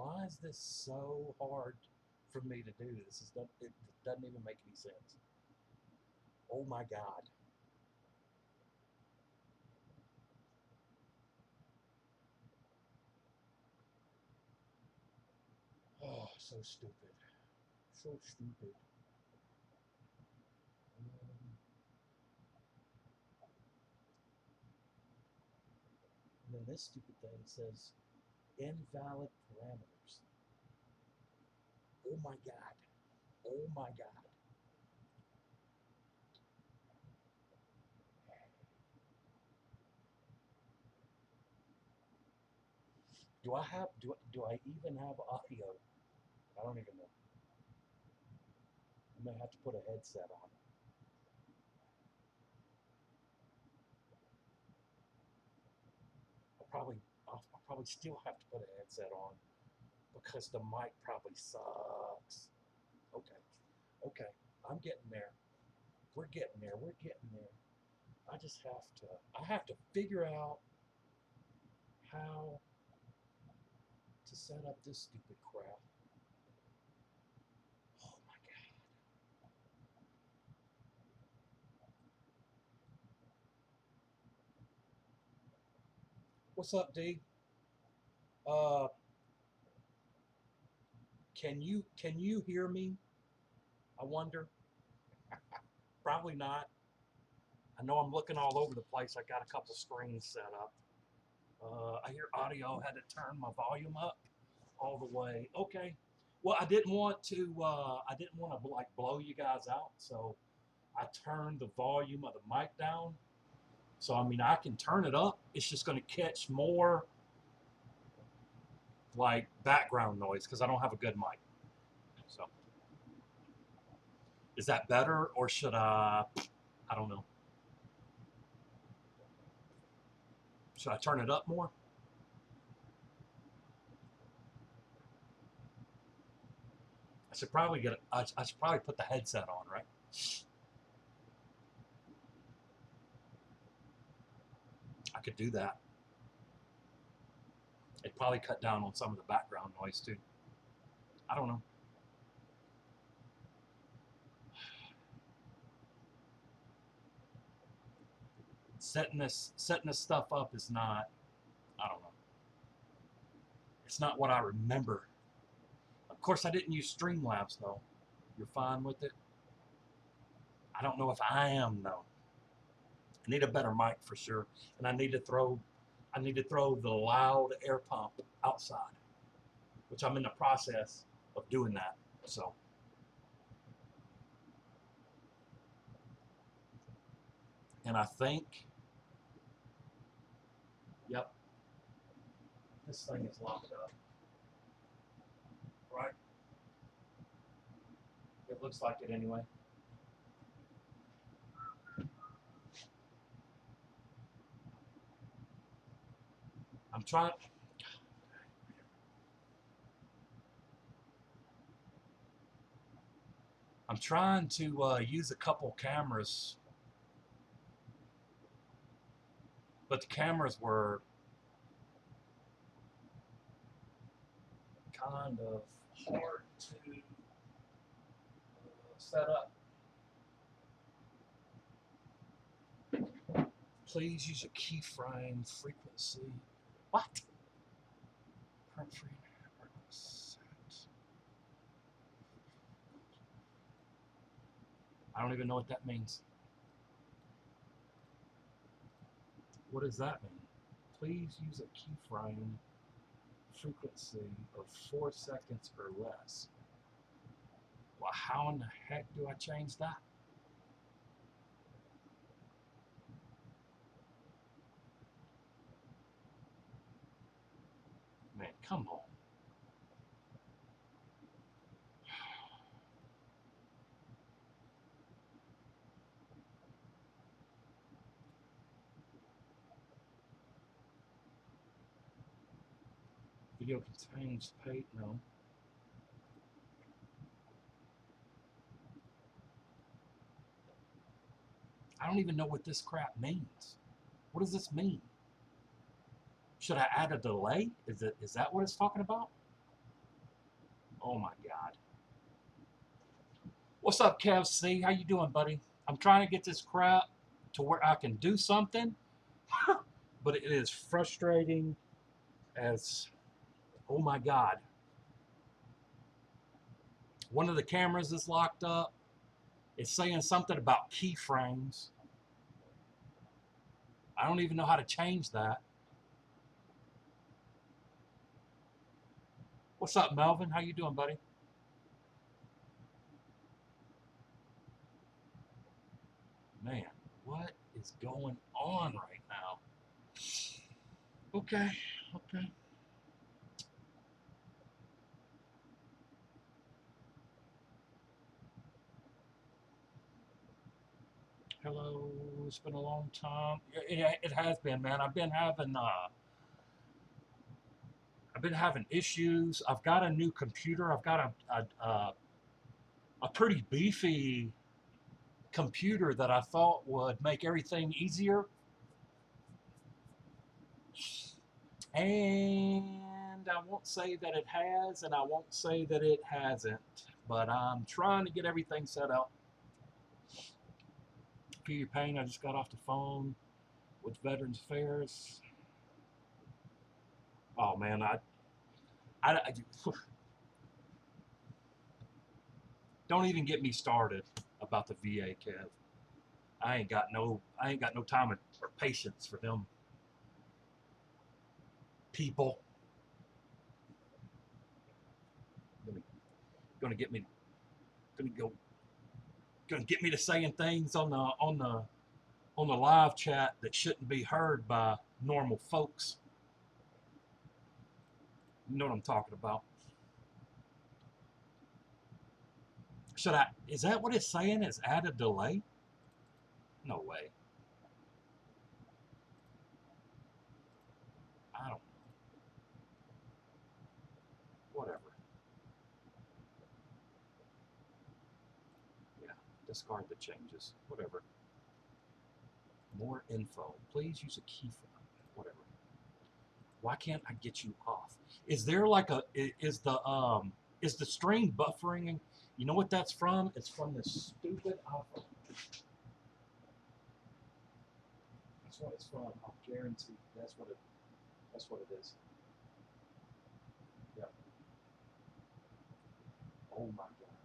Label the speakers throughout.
Speaker 1: Why is this so hard for me to do? It doesn't even make any sense. Oh my God. Oh, so stupid. So stupid. Um, and then this stupid thing says invalid parameters. Oh my God. Oh my God. Do I even have audio? I don't even know. I may have to put a headset on. I'll probably I'll probably still have to put a headset on because the mic probably sucks. Okay. Okay. I'm getting there. We're getting there. We're getting there. I have to figure out how to set up this stupid crap. Oh my God. What's up, D? Uh, can you hear me? I wonder. Probably not. I know I'm looking all over the place. I got a couple screens set up. I hear audio. Had to turn my volume up all the way. Okay. Well, I didn't want to like blow you guys out, so I turned the volume of the mic down. So I mean, I can turn it up. It's just going to catch more like background noise because I don't have a good mic. So is that better, or should I? I don't know. Should I turn it up more? I should probably put the headset on, right? I could do that. It'd probably cut down on some of the background noise too. I don't know. Setting this stuff up is not. I don't know. It's not what I remember. Of course, I didn't use Streamlabs though. You're fine with it. I don't know if I am though. I need a better mic for sure, and I need to throw the loud air pump outside, which I'm in the process of doing that. So, and I think, yep, this thing is locked up, right? It looks like it anyway. I'm trying. I'm trying to use a couple cameras, but the cameras were kind of hard to set up. Please use a keyframe frequency. What? Print free network set. I don't even know what that means. What does that mean? Please use a keyframe frequency of 4 seconds or less. Well, how in the heck do I change that? Man, come on. Video contains page. No. I don't even know what this crap means. What does this mean? Should I add a delay? Is that what it's talking about? Oh my God. What's up, Kev C? How you doing, buddy? I'm trying to get this crap to where I can do something, but it is frustrating as, oh my God. One of the cameras is locked up. It's saying something about keyframes. I don't even know how to change that. What's up, Melvin? How you doing, buddy? Man, what is going on right now? Okay, okay. Hello, it's been a long time. It has been, man. I've been having issues. I've got a new computer. I've got a pretty beefy computer that I thought would make everything easier, and I won't say that it has, and I won't say that it hasn't. But I'm trying to get everything set up. Feel your pain. I just got off the phone with Veterans Affairs. Oh man, I don't even get me started about the VA, Kev. I ain't got no time or patience for them people. Gonna, gonna get me gonna go gonna get me to saying things on the live chat that shouldn't be heard by normal folks. You know what I'm talking about. Should I is that what it's saying? Is add a delay? No way. I don't whatever. Yeah. Discard the changes. Whatever. More info. Please use a key for whatever. Why can't I get you off? Is there like a is the stream buffering? You know what that's from? It's from this stupid iPhone. That's what it's from. I'll guarantee that's what it is. Yeah. Oh my god.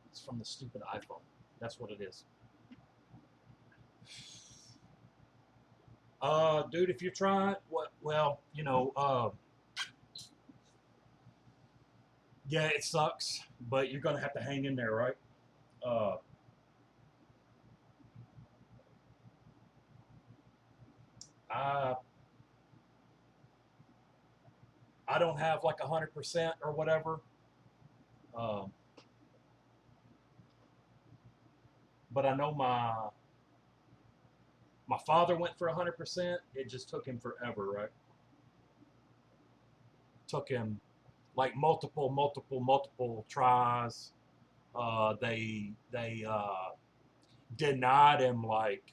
Speaker 1: It's from the stupid iPhone. That's what it is. Dude, if you're trying, what? Well, yeah, it sucks, but you're gonna have to hang in there, right? Uh, I I don't have like 100% or whatever, um, but I know my father went for 100%. It just took him forever, right? Took him like multiple tries. They denied him like,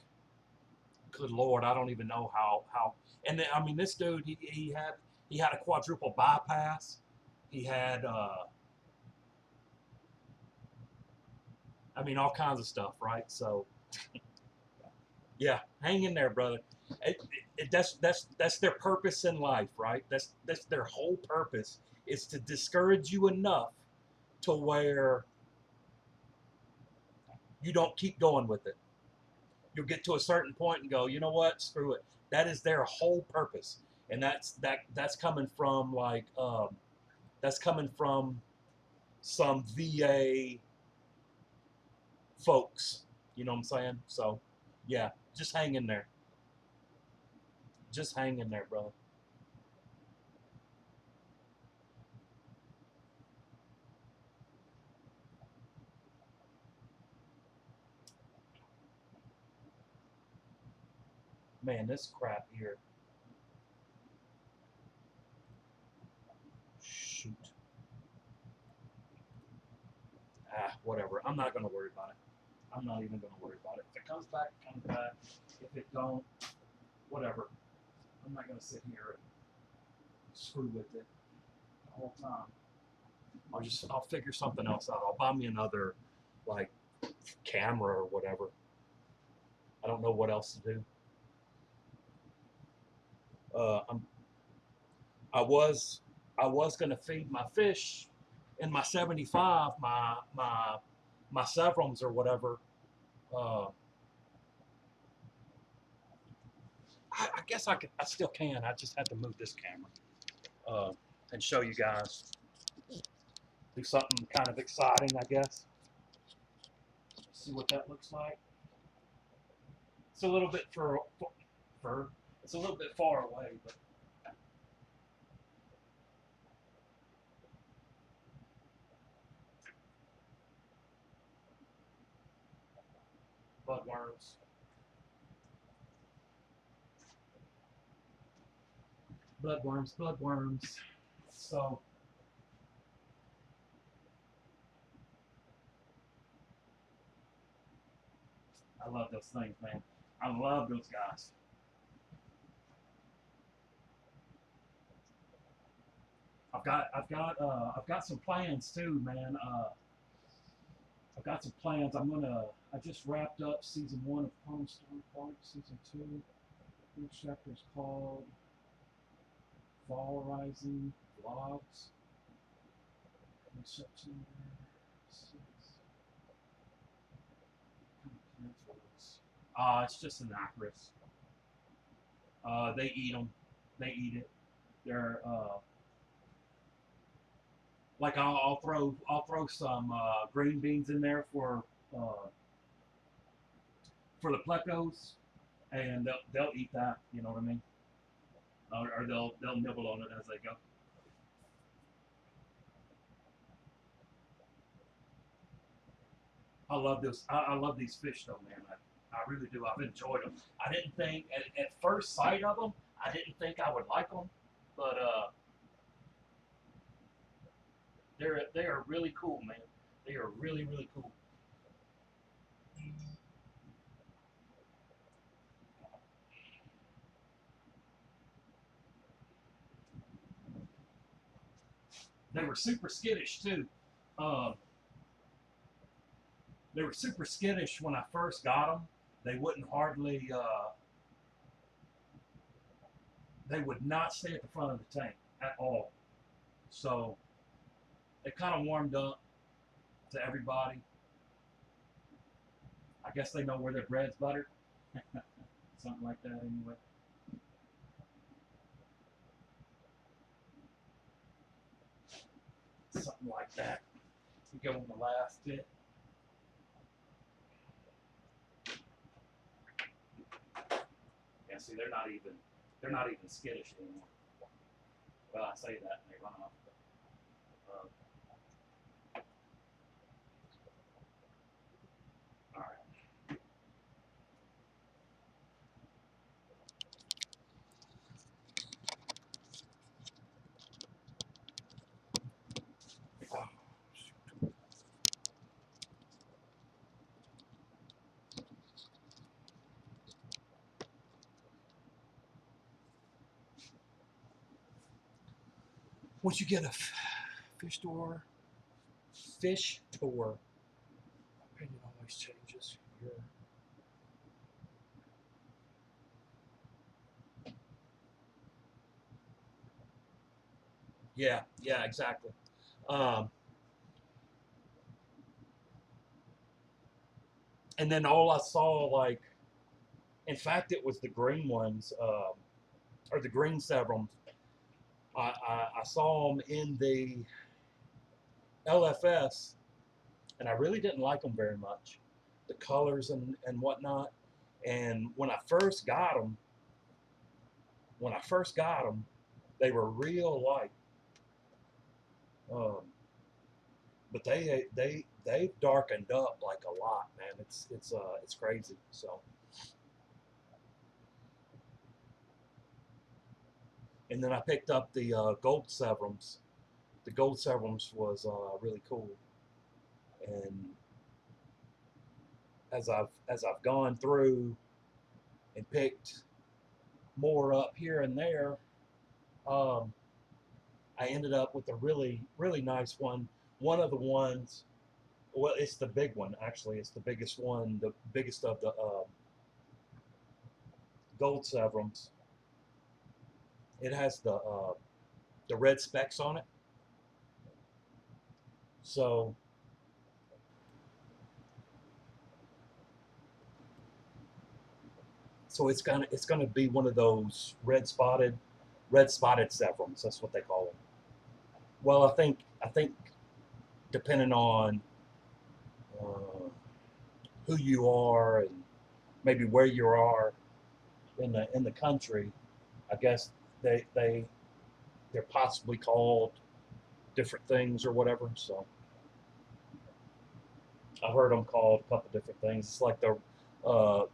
Speaker 1: good lord, I don't even know how. And then, I mean, this dude, he had a quadruple bypass. He had, I mean, all kinds of stuff, right? So yeah, hang in there, brother. That's their purpose in life, right? That's their whole purpose is to discourage you enough to where you don't keep going with it. You'll get to a certain point and go, you know what, screw it. That is their whole purpose, and that's coming from like that's coming from some VA folks. You know what I'm saying? So yeah, just hang in there. Just hang in there, brother. Man, this crap here. Shoot. Whatever. I'm not gonna worry about it. I'm not even gonna worry about it. If it comes back, it comes back. If it don't, whatever. I'm not gonna sit here and screw with it the whole time. I'll figure something else out. I'll buy me another like camera or whatever. I don't know what else to do. Uh, I'm I was I was gonna feed my fish in my 75, my severums or whatever. Uh, I guess I still can. I just had to move this camera and show you guys. Do something kind of exciting, I guess. See what that looks like. It's a little bit for it's a little bit far away, but bloodworms. Bloodworms, bloodworms. So I love those things, man. I love those guys. I've got some plans too, man. I've got some plans. I just wrapped up season 1 of Palm Storm Park. Season 2. Next chapter is called Fall Rising Vlogs. September 6th. It's just an actress. They eat them. They eat it. They're like I'll throw some green beans in there for the plecos, and they'll eat that. You know what I mean? Or they'll nibble on it as they go. I love these fish though, man. I really do. I've enjoyed them. I didn't think at first sight of them, I didn't think I would like them, but they are really cool, man. They are really really cool. They were super skittish too. Um, they were super skittish when I first got them. They wouldn't hardly. They would not stay at the front of the tank at all. So it kind of warmed up to everybody. I guess they know where their bread's buttered. Something like that, anyway. Something like that. We go on the last bit. Yeah, see, they're not even skittish anymore. Well, I say that and they run off. But, all right. Once you get a fish tour, opinion always changes. Yeah, yeah, exactly. Um, and then all I saw, like, in fact, it was the green ones, or the green severums. I saw them in the LFS, and I really didn't like them very much, the colors and whatnot. And when I first got them, they were real light. Um, but they've darkened up like a lot, man. It's crazy. So, and then I picked up the gold severums. The gold severums was really cool, and as I've gone through and picked more up here and there, um, I ended up with a really, really nice one. One of the ones, well, it's the big one, actually. It's the biggest one, the biggest of the gold Severums. It has the red specks on it. So, so it's gonna be one of those red spotted Severums. That's what they call them. Well, I think depending on uh, who you are and maybe where you are in the country, I guess they're possibly called different things or whatever. So I heard them called a couple different things. It's like the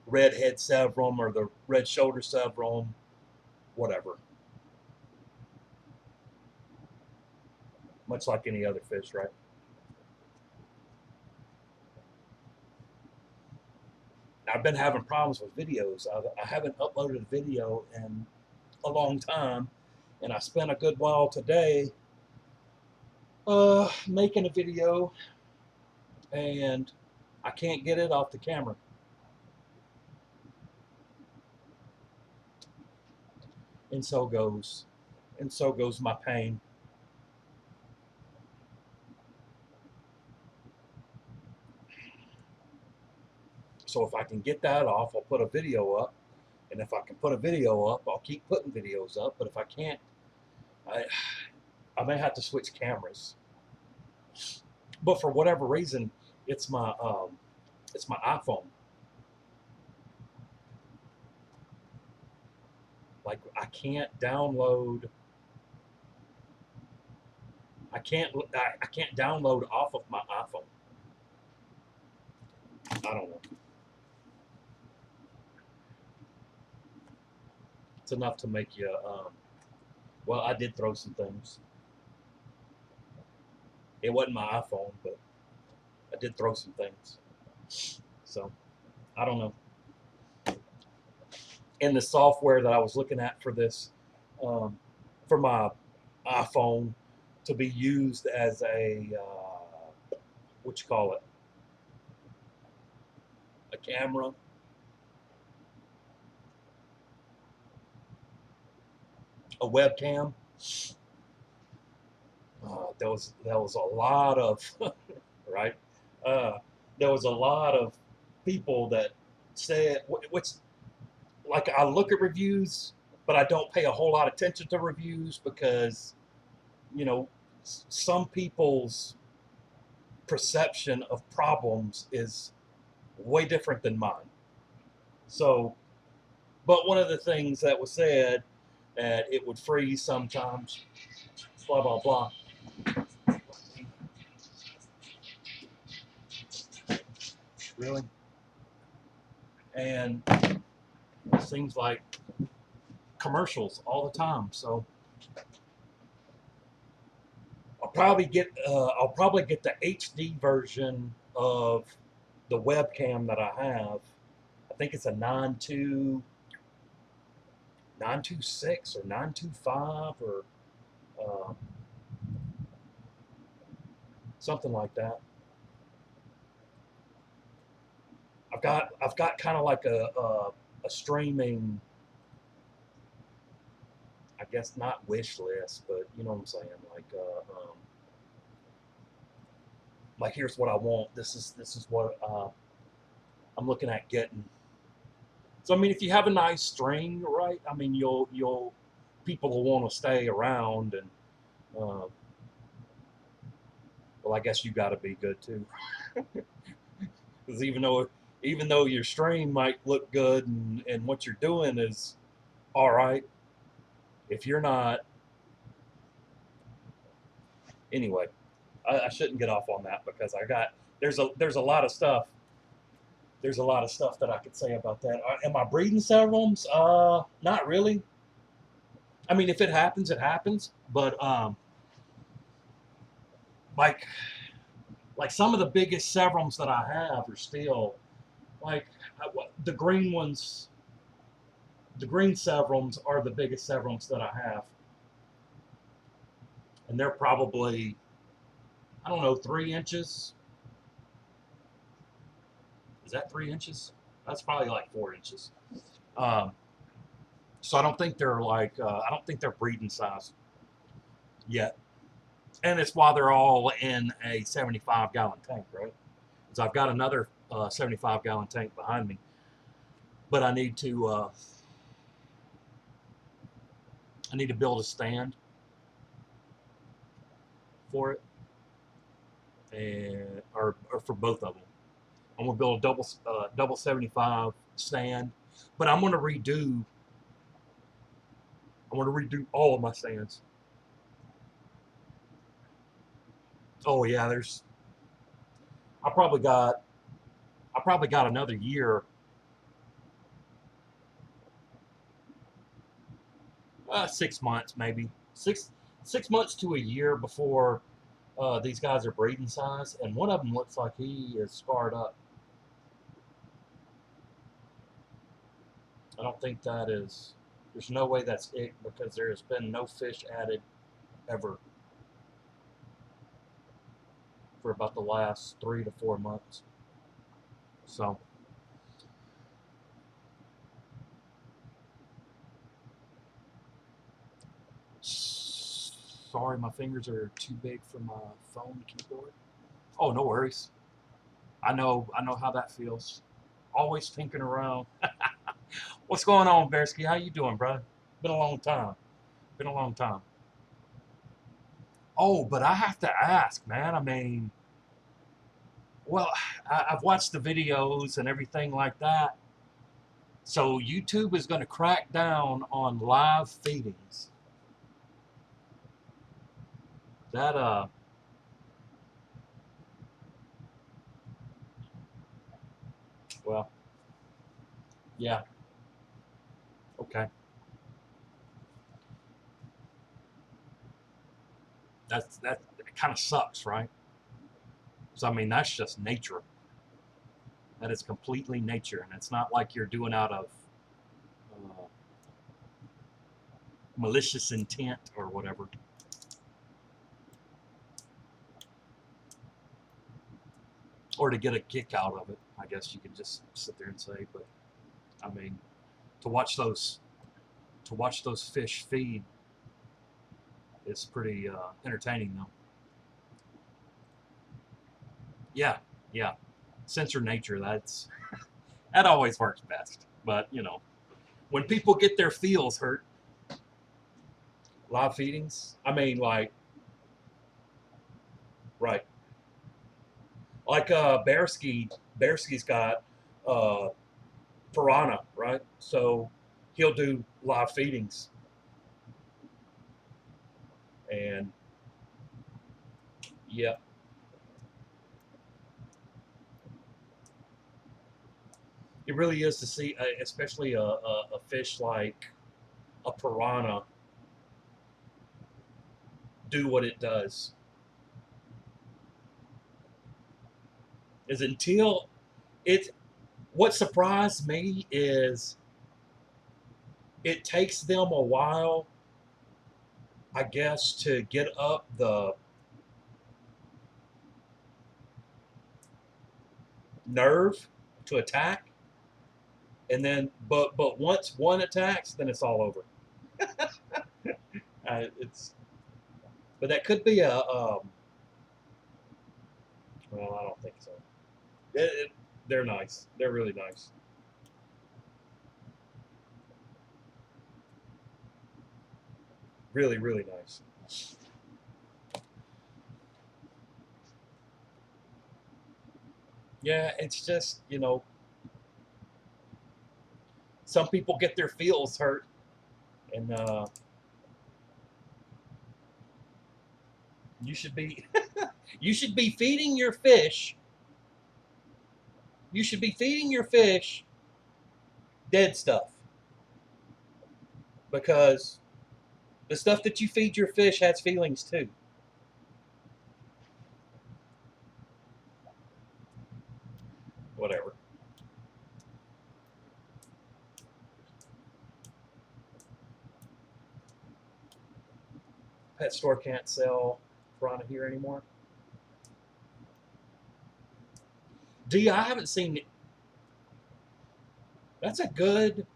Speaker 1: red head Severum or the red shoulder Severum, whatever. Much like any other fish, right? I've been having problems with videos. I haven't uploaded a video in a long time, and I spent a good while today making a video, and I can't get it off the camera. And so goes my pain. So if I can get that off, I'll put a video up. And if I can put a video up, I'll keep putting videos up. But if I can't, I, I may have to switch cameras. But for whatever reason, it's my iPhone. Like I can't download off of my iPhone. I don't know. It's enough to make you. Well, I did throw some things. It wasn't my iPhone, but I did throw some things. So I don't know. In the software that I was looking at for this, um, for my iPhone to be used as a what you call it, a camera, a webcam. There was a lot of right. Uh, there was a lot of people that said which like I look at reviews, but I don't pay a whole lot of attention to reviews because you know some people's perception of problems is way different than mine. So, but one of the things that was said that it would freeze sometimes, blah blah blah. Really, and it seems like commercials all the time. So I'll probably get the HD version of the webcam that I have. I think it's a 926 or 925 or uh, something like that. I've got kind of like a streaming, I guess not wish list, but you know what I'm saying. Like here's what I want. This is what I'm looking at getting. So I mean, if you have a nice string, right? I mean, you'll people will want to stay around, and uh, well, I guess you got to be good too, because even though your string might look good and what you're doing is all right, if you're not anyway, I shouldn't get off on that because there's a lot of stuff. There's a lot of stuff that I could say about that. Am I breeding serums? Not really. I mean, if it happens, it happens. But like like some of the biggest serums that I have are still like the green ones. The green serums are the biggest serums that I have. and they're probably, I don't know, 3 inches. Is that 3 inches? That's probably like 4 inches. Um, so I don't think they're like, I don't think they're breeding size yet. And it's why they're all in a 75-gallon tank, right? Because I've got another 75-gallon tank behind me, but I need to build a stand for it, and or for both of them. I'm gonna build a double 75 stand, but I'm gonna redo. I want to redo all of my stands. Oh yeah, there's. I probably got. I probably got another year. 6 months maybe. Six months to a year before these guys are breeding size, and one of them looks like he is scarred up. I don't think that is. There's no way that's it because there has been no fish added ever for about the last 3 to 4 months. So, sorry, my fingers are too big for my phone keyboard. Oh, no worries. I know how that feels. Always thinking around. What's going on, Bearsky? How you doing, brother? Been a long time. Been a long time. Oh, but I have to ask, man. I mean, well, I've watched the videos and everything like that. So YouTube is going to crack down on live feedings. That well, yeah, okay. That kind of sucks, right? So I mean, that's just nature. That is completely nature, and it's not like you're doing out of uh, malicious intent or whatever. Or to get a kick out of it, I guess you could just sit there and say. But I mean, to watch those fish feed is pretty entertaining, though. Yeah, yeah. Censor nature. That always works best. But when people get their feels hurt, live feedings. I mean, like, right, like Bearsky's got uh, piranha, right? So he'll do live feedings, and yeah, it really is to see, especially a fish like a piranha do what it does. Is until it. What surprised me is it takes them a while, I guess, to get up the nerve to attack, and then but once one attacks, then it's all over. It's but that could be a well, I don't think so. They're nice. They're really nice. Really, really nice. Yeah, it's just some people get their feels hurt, and you should be you should be feeding your fish. You should be feeding your fish dead stuff because the stuff that you feed your fish has feelings too. Whatever. Pet store can't sell piranha here anymore. D, I haven't seen. That's a good.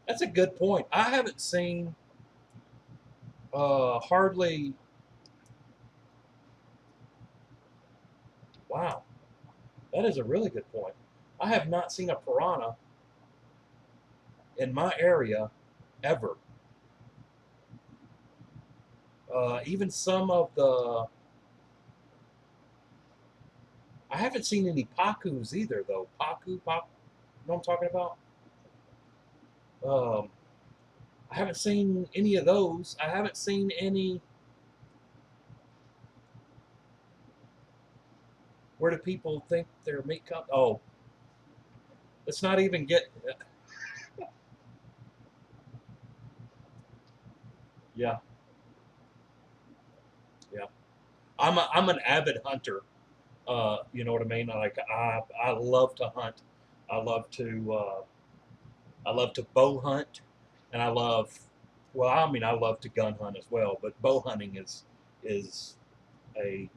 Speaker 1: That's a good point. I haven't seen hardly. Wow, that is a really good point. I have not seen a piranha in my area ever. Even some of the. I haven't seen any pacus either, though. Paku, you know what I'm talking about? Um, I haven't seen any of those. I haven't seen any. Where do people think their meat comes? Oh, let's not even get. Yeah, yeah. I'm an avid hunter. You know what I mean? Like I love to hunt. I love to I love to bow hunt, and I love. Well, I mean, I love to gun hunt as well, but bow hunting is a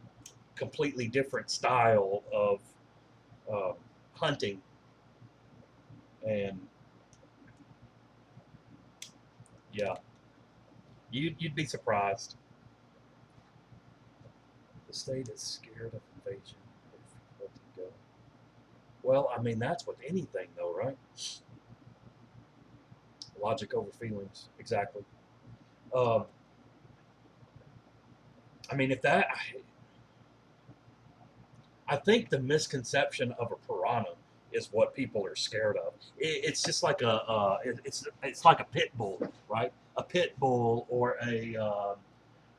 Speaker 1: completely different style of uh, hunting, and yeah, you'd be surprised. The state is scared of invasion. Let it go. Well, I mean that's with anything though, right? Logic over feelings, exactly. Um, I mean, if that, I think the misconception of a piranha is what people are scared of. It's just like it's like a pit bull, right? A pit bull or a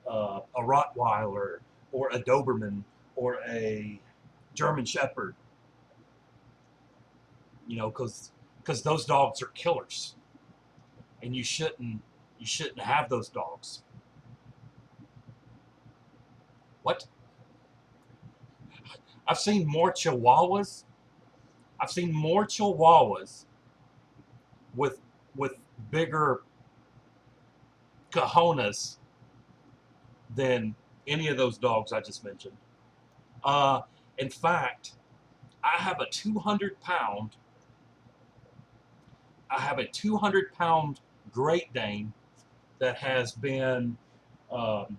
Speaker 1: Rottweiler or a Doberman or a German Shepherd, you know, because those dogs are killers, and you shouldn't have those dogs. What? I've seen more Chihuahuas. I've seen more Chihuahuas with with bigger cojones than any of those dogs I just mentioned. Uh, in fact, I have a 200 pound. I have a 200 pound Great Dane that has been um,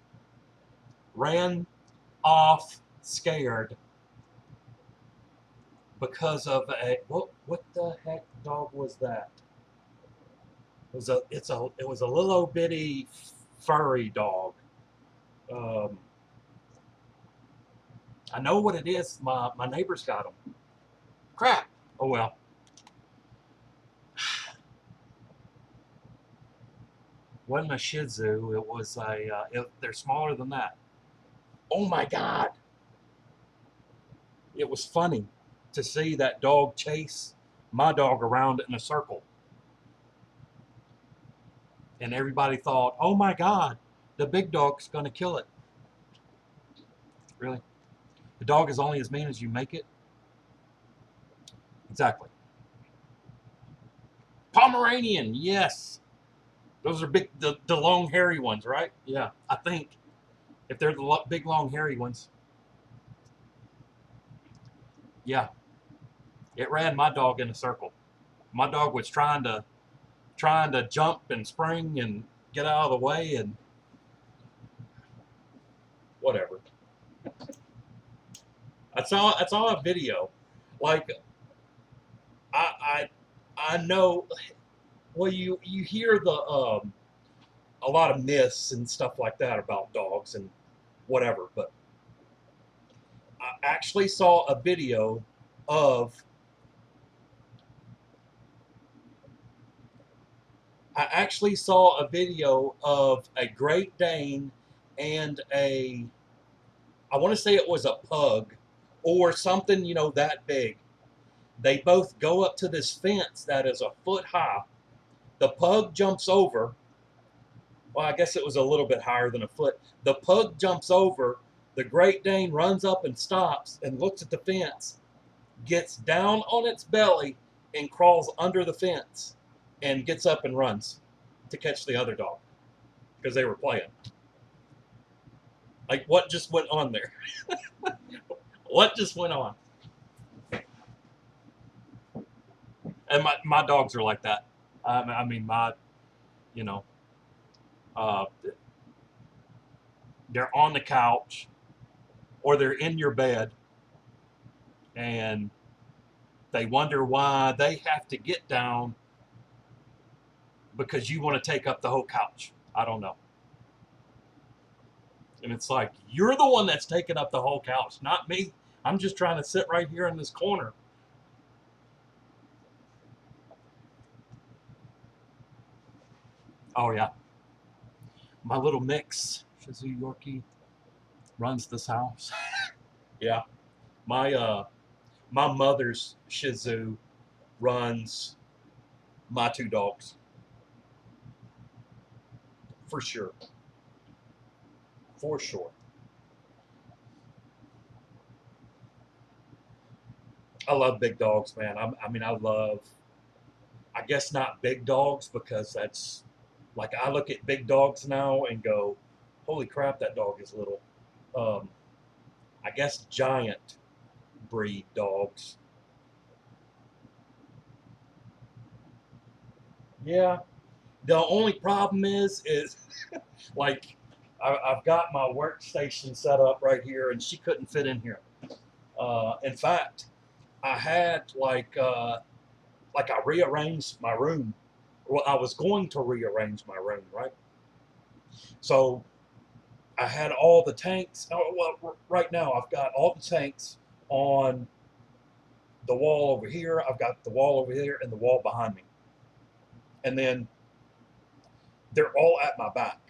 Speaker 1: ran off, scared because of a what the heck dog was that? It was a little bitty furry dog. Um, I know what it is. My neighbor's got them. Crap. Oh well. Wasn't a Shih Tzu. It was a. They're smaller than that. Oh my God! It was funny to see that dog chase my dog around in a circle, and everybody thought, "Oh my God, the big dog's going to kill it." Really? The dog is only as mean as you make it. Exactly. Pomeranian. Yes. Those are big, the long hairy ones, right? Yeah, I think if they're the big long hairy ones, yeah, it ran my dog in a circle. My dog was trying to jump and spring and get out of the way and whatever. I saw a video, like I I know. Well, you hear the a lot of myths and stuff like that about dogs and whatever, but I actually saw a video of I actually saw a video of a Great Dane and I want to say it was a pug or something, that big. They both go up to this fence that is a foot high. The pug jumps over. Well, I guess it was a little bit higher than a foot. The pug jumps over. The Great Dane runs up and stops and looks at the fence, gets down on its belly, and crawls under the fence and gets up and runs to catch the other dog. because they were playing. Like, what just went on there? What just went on? And my dogs are like that. I mean, you know, uh, they're on the couch or they're in your bed and they wonder why they have to get down because you want to take up the whole couch. I don't know. And it's like, you're the one that's taking up the whole couch, not me. I'm just trying to sit right here in this corner. Oh, yeah. My little mix, Shih Tzu Yorkie, runs this house. Yeah. My my mother's Shih Tzu runs my two dogs. For sure. For sure. I love big dogs, man. I mean, I guess not big dogs because that's like I look at big dogs now and go, holy crap, that dog is little. Um, I guess giant breed dogs. Yeah. The only problem is like I've got my workstation set up right here, and she couldn't fit in here. In fact, I had like I rearranged my room. Well, I was going to rearrange my room, right? So I had all the tanks. Oh, well, right now I've got all the tanks on the wall over here. I've got the wall over here and the wall behind me, and then they're all at my back.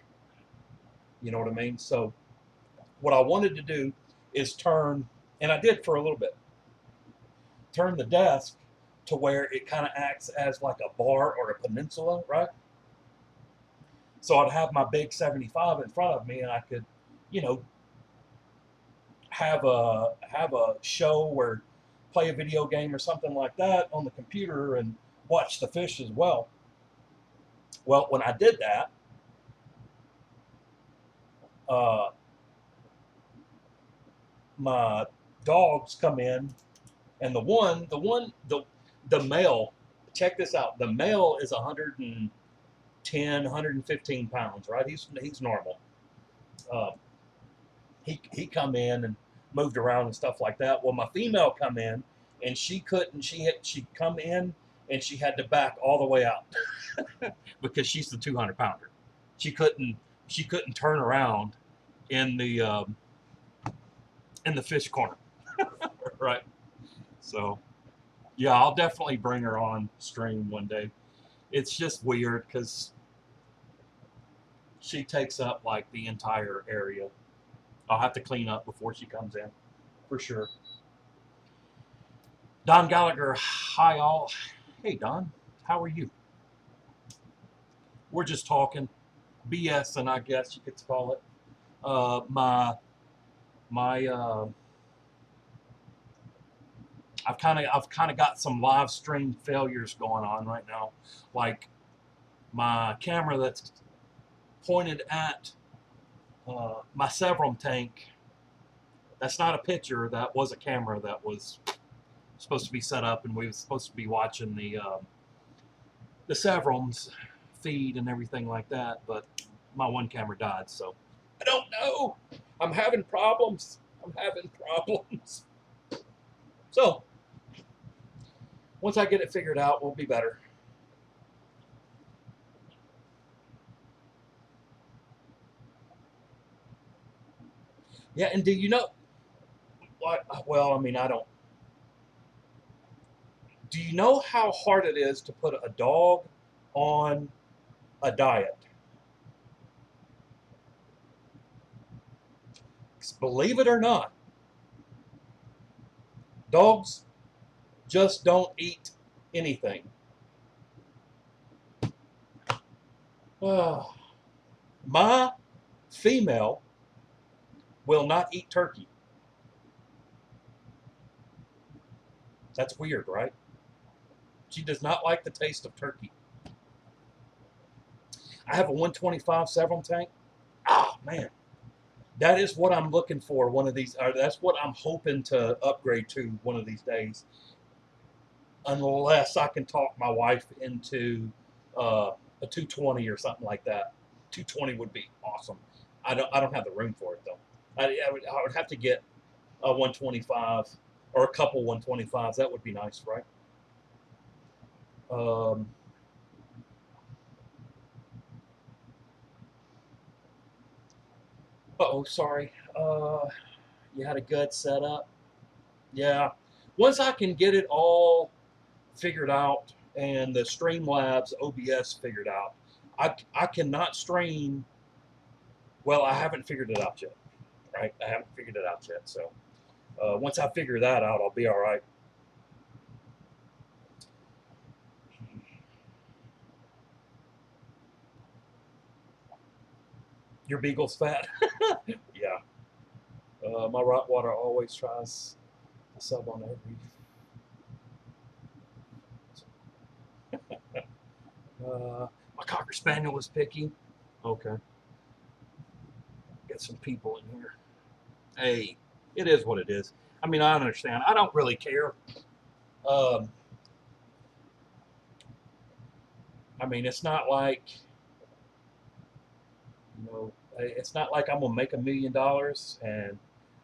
Speaker 1: You know what I mean? So what I wanted to do is turn, and I did for a little bit, turn the desk to where it kind of acts as like a bar or a peninsula, right? So I'd have my big 75 in front of me, and I could, you know, have a show or play a video game or something like that on the computer and watch the fish as well. Well, when I did that, uh, my dogs come in, and the male. Check this out. The male is 110, 115 pounds, right? He's normal. Uh, he come in and moved around and stuff like that. Well, my female come in, and she couldn't. She come in and she had to back all the way out because she's the 200 pounder. She couldn't she couldn't turn around in the fish corner, right? So yeah, I'll definitely bring her on stream one day. It's just weird because she takes up like the entire area. I'll have to clean up before she comes in, for sure. Don Gallagher, hi all. Hey Don, how are you? We're just talking BS, and I guess you could call it. My I've kind of got some live stream failures going on right now. Like my camera that's pointed at my Sevrum tank. That's not a picture. That was a camera that was supposed to be set up, and we were supposed to be watching the Sevrum's feed and everything like that. But my one camera died, so I don't know. I'm having problems. I'm having problems. So once I get it figured out, we'll be better. Yeah, and do you know what? Well, I mean, I don't. Do you know how hard it is to put a dog on a diet? 'Cause believe it or not, dogs just don't eat anything. My female will not eat turkey. That's weird, right? She does not like the taste of turkey. I have a 125 Sevron tank. Ah, man, that is what I'm looking for. One of these, or that's what I'm hoping to upgrade to one of these days. Unless I can talk my wife into a 220 or something like that. 220 would be awesome. I don't have the room for it though. I would have to get a 125 or a couple 125s. That would be nice, right? Um, oh, sorry. You had a good setup. Yeah. Once I can get it all figured out and the Streamlabs OBS figured out, I cannot stream. Well, I haven't figured it out yet, right? I haven't figured it out yet. So once I figure that out, I'll be all right. Your beagle's fat. Yeah. My Rottweiler always tries to sub on every. My Cocker Spaniel was picky. Okay. Get some people in here. Hey, it is what it is. I mean, I understand. I don't really care. Um, I mean, it's not like, it's not like I'm gonna make $1 million and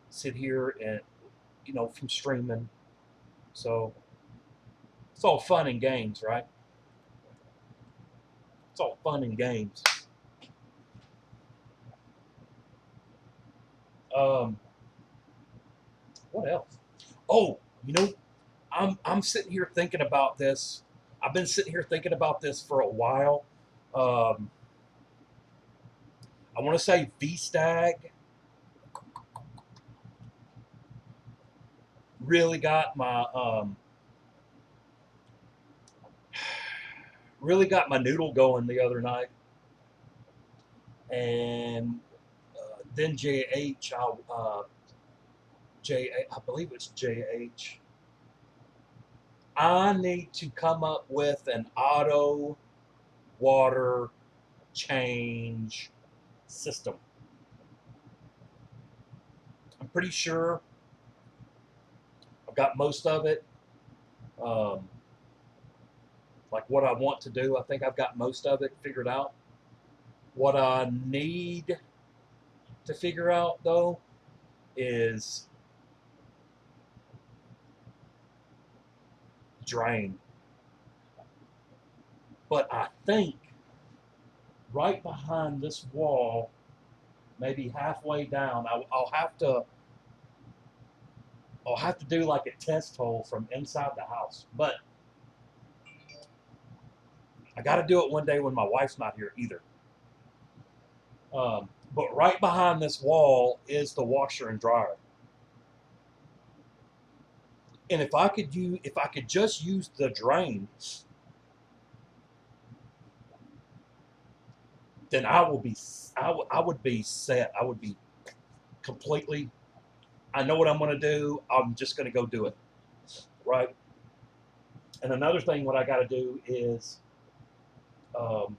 Speaker 1: sit here and, from streaming. So it's all fun and games, right? It's all fun and games. Um, what else? Oh, I'm sitting here thinking about this. I've been sitting here thinking about this for a while. Um, I want to say V-Stag really got my noodle going the other night, and then I believe it's JH. I need to come up with an auto water change system. I'm pretty sure I've got most of it. Um, like what I want to do, I think I've got most of it figured out. What I need to figure out though is drain. But I think right behind this wall, maybe halfway down, I'll have to do like a test hole from inside the house. But I got to do it one day when my wife's not here either. But right behind this wall is the washer and dryer. And if I could just use the drain, then I would be set. I would be completely. I know what I'm going to do. I'm just going to go do it, right? And another thing, what I got to do is, I'm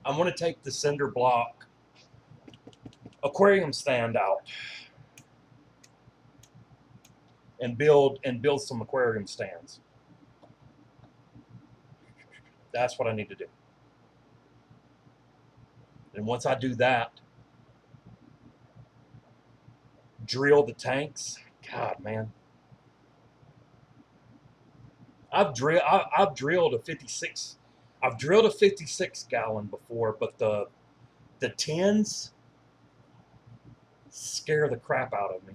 Speaker 1: going to take the cinder block aquarium stand out and build some aquarium stands. That's what I need to do. And once I do that, drill the tanks. God, man, I've drilled a 56. I've drilled a 56 gallon before, but the tens scare the crap out of me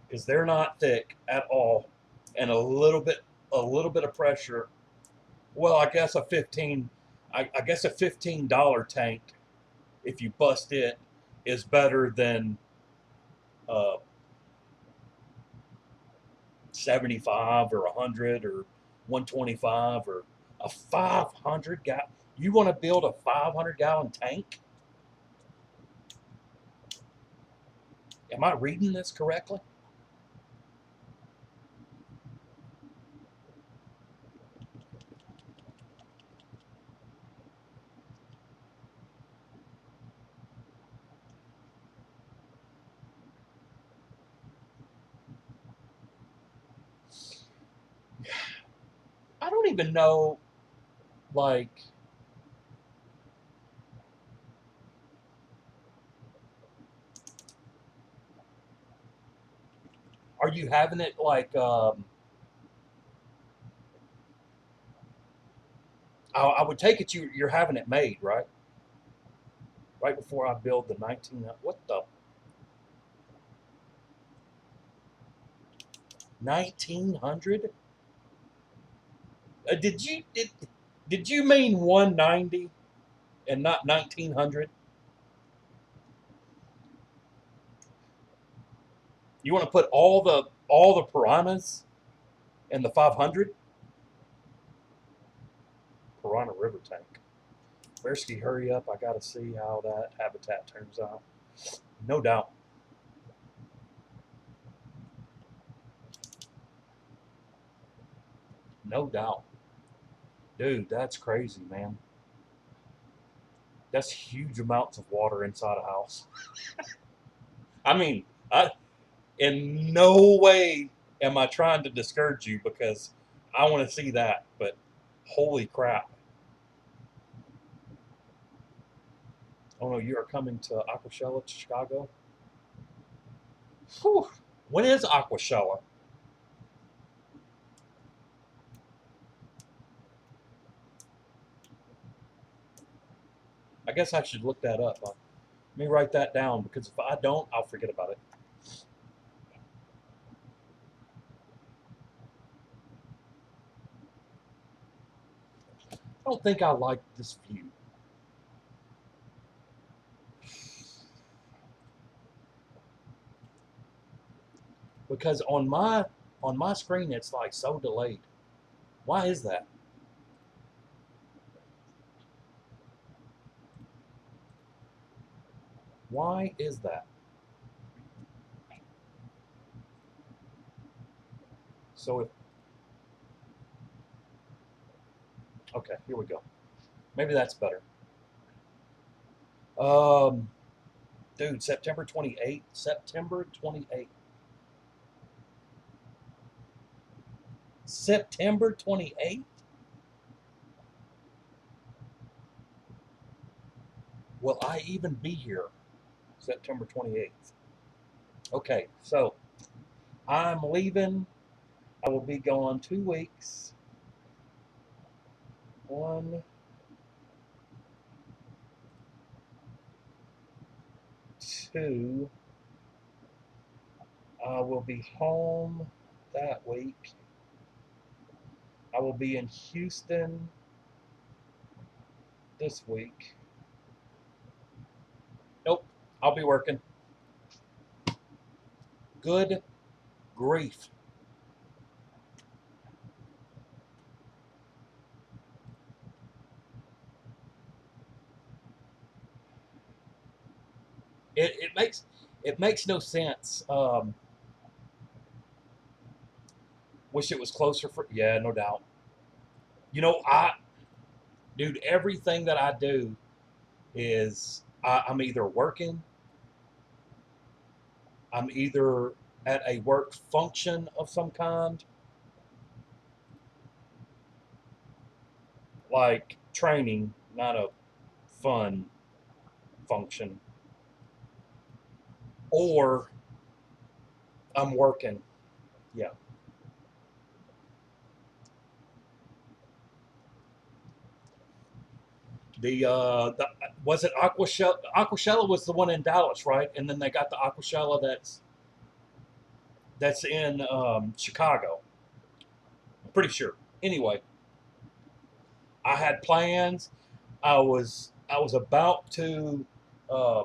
Speaker 1: because they're not thick at all, and a little bit of pressure. Well, I guess a 15. I guess a $15 tank, if you bust it, is better than uh, 75 or 100 or 125 or a 500 gallon. You want to build a 500-gallon tank? Am I reading this correctly? I don't even know, like, are you having it like, I would take it you're having it made, right? Right before I build the 19, what the 1900? Did you mean 190 and not 1900? You want to put all the piranhas in the 500? Piranha River Tank. Bearsky, hurry up! I gotta see how that habitat turns out. No doubt, no doubt, dude. That's crazy, man. That's huge amounts of water inside a house. I mean, I in no way am I trying to discourage you because I want to see that, but holy crap! Oh no, you are coming to Aquashella, Chicago. Whew. When is Aquashella? I guess I should look that up. Let me write that down because if I don't, I'll forget about it. I don't think I like this view because on my screen it's like so delayed. Why is that? Why is that? So if okay, here we go. Maybe that's better. Um, dude, September 28th. September 28th. September 28th. Will I even be here? September 28th. Okay, so I'm leaving. I will be gone 2 weeks. One, two. I will be home that week. I will be in Houston this week. Nope, I'll be working. Good grief. It makes no sense. Wish it was closer for yeah, no doubt. You know, dude, everything that I do is I'm either working, I'm either at a work function of some kind, like training, not a fun function, or I'm working. Yeah. The was it Aquashella? Aquashella was the one in Dallas, right? And then they got the Aquashella that's in Chicago. I'm pretty sure. Anyway, I had plans. I was about to uh,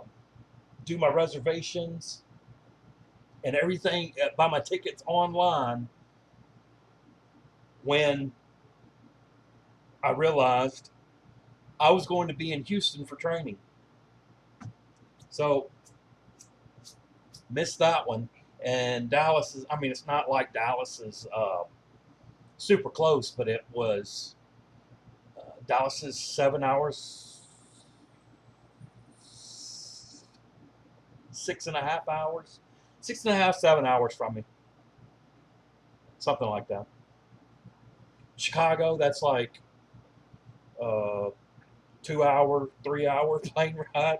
Speaker 1: do my reservations and everything, buy my tickets online when I realized I was going to be in Houston for training. So missed that one. And Dallas is, I mean, it's not like Dallas is super close, but it was, Dallas is 7 hours, 6.5 hours, 6.5, 7 hours from me. Something like that. Chicago, that's like 2 hour, 3 hour plane ride.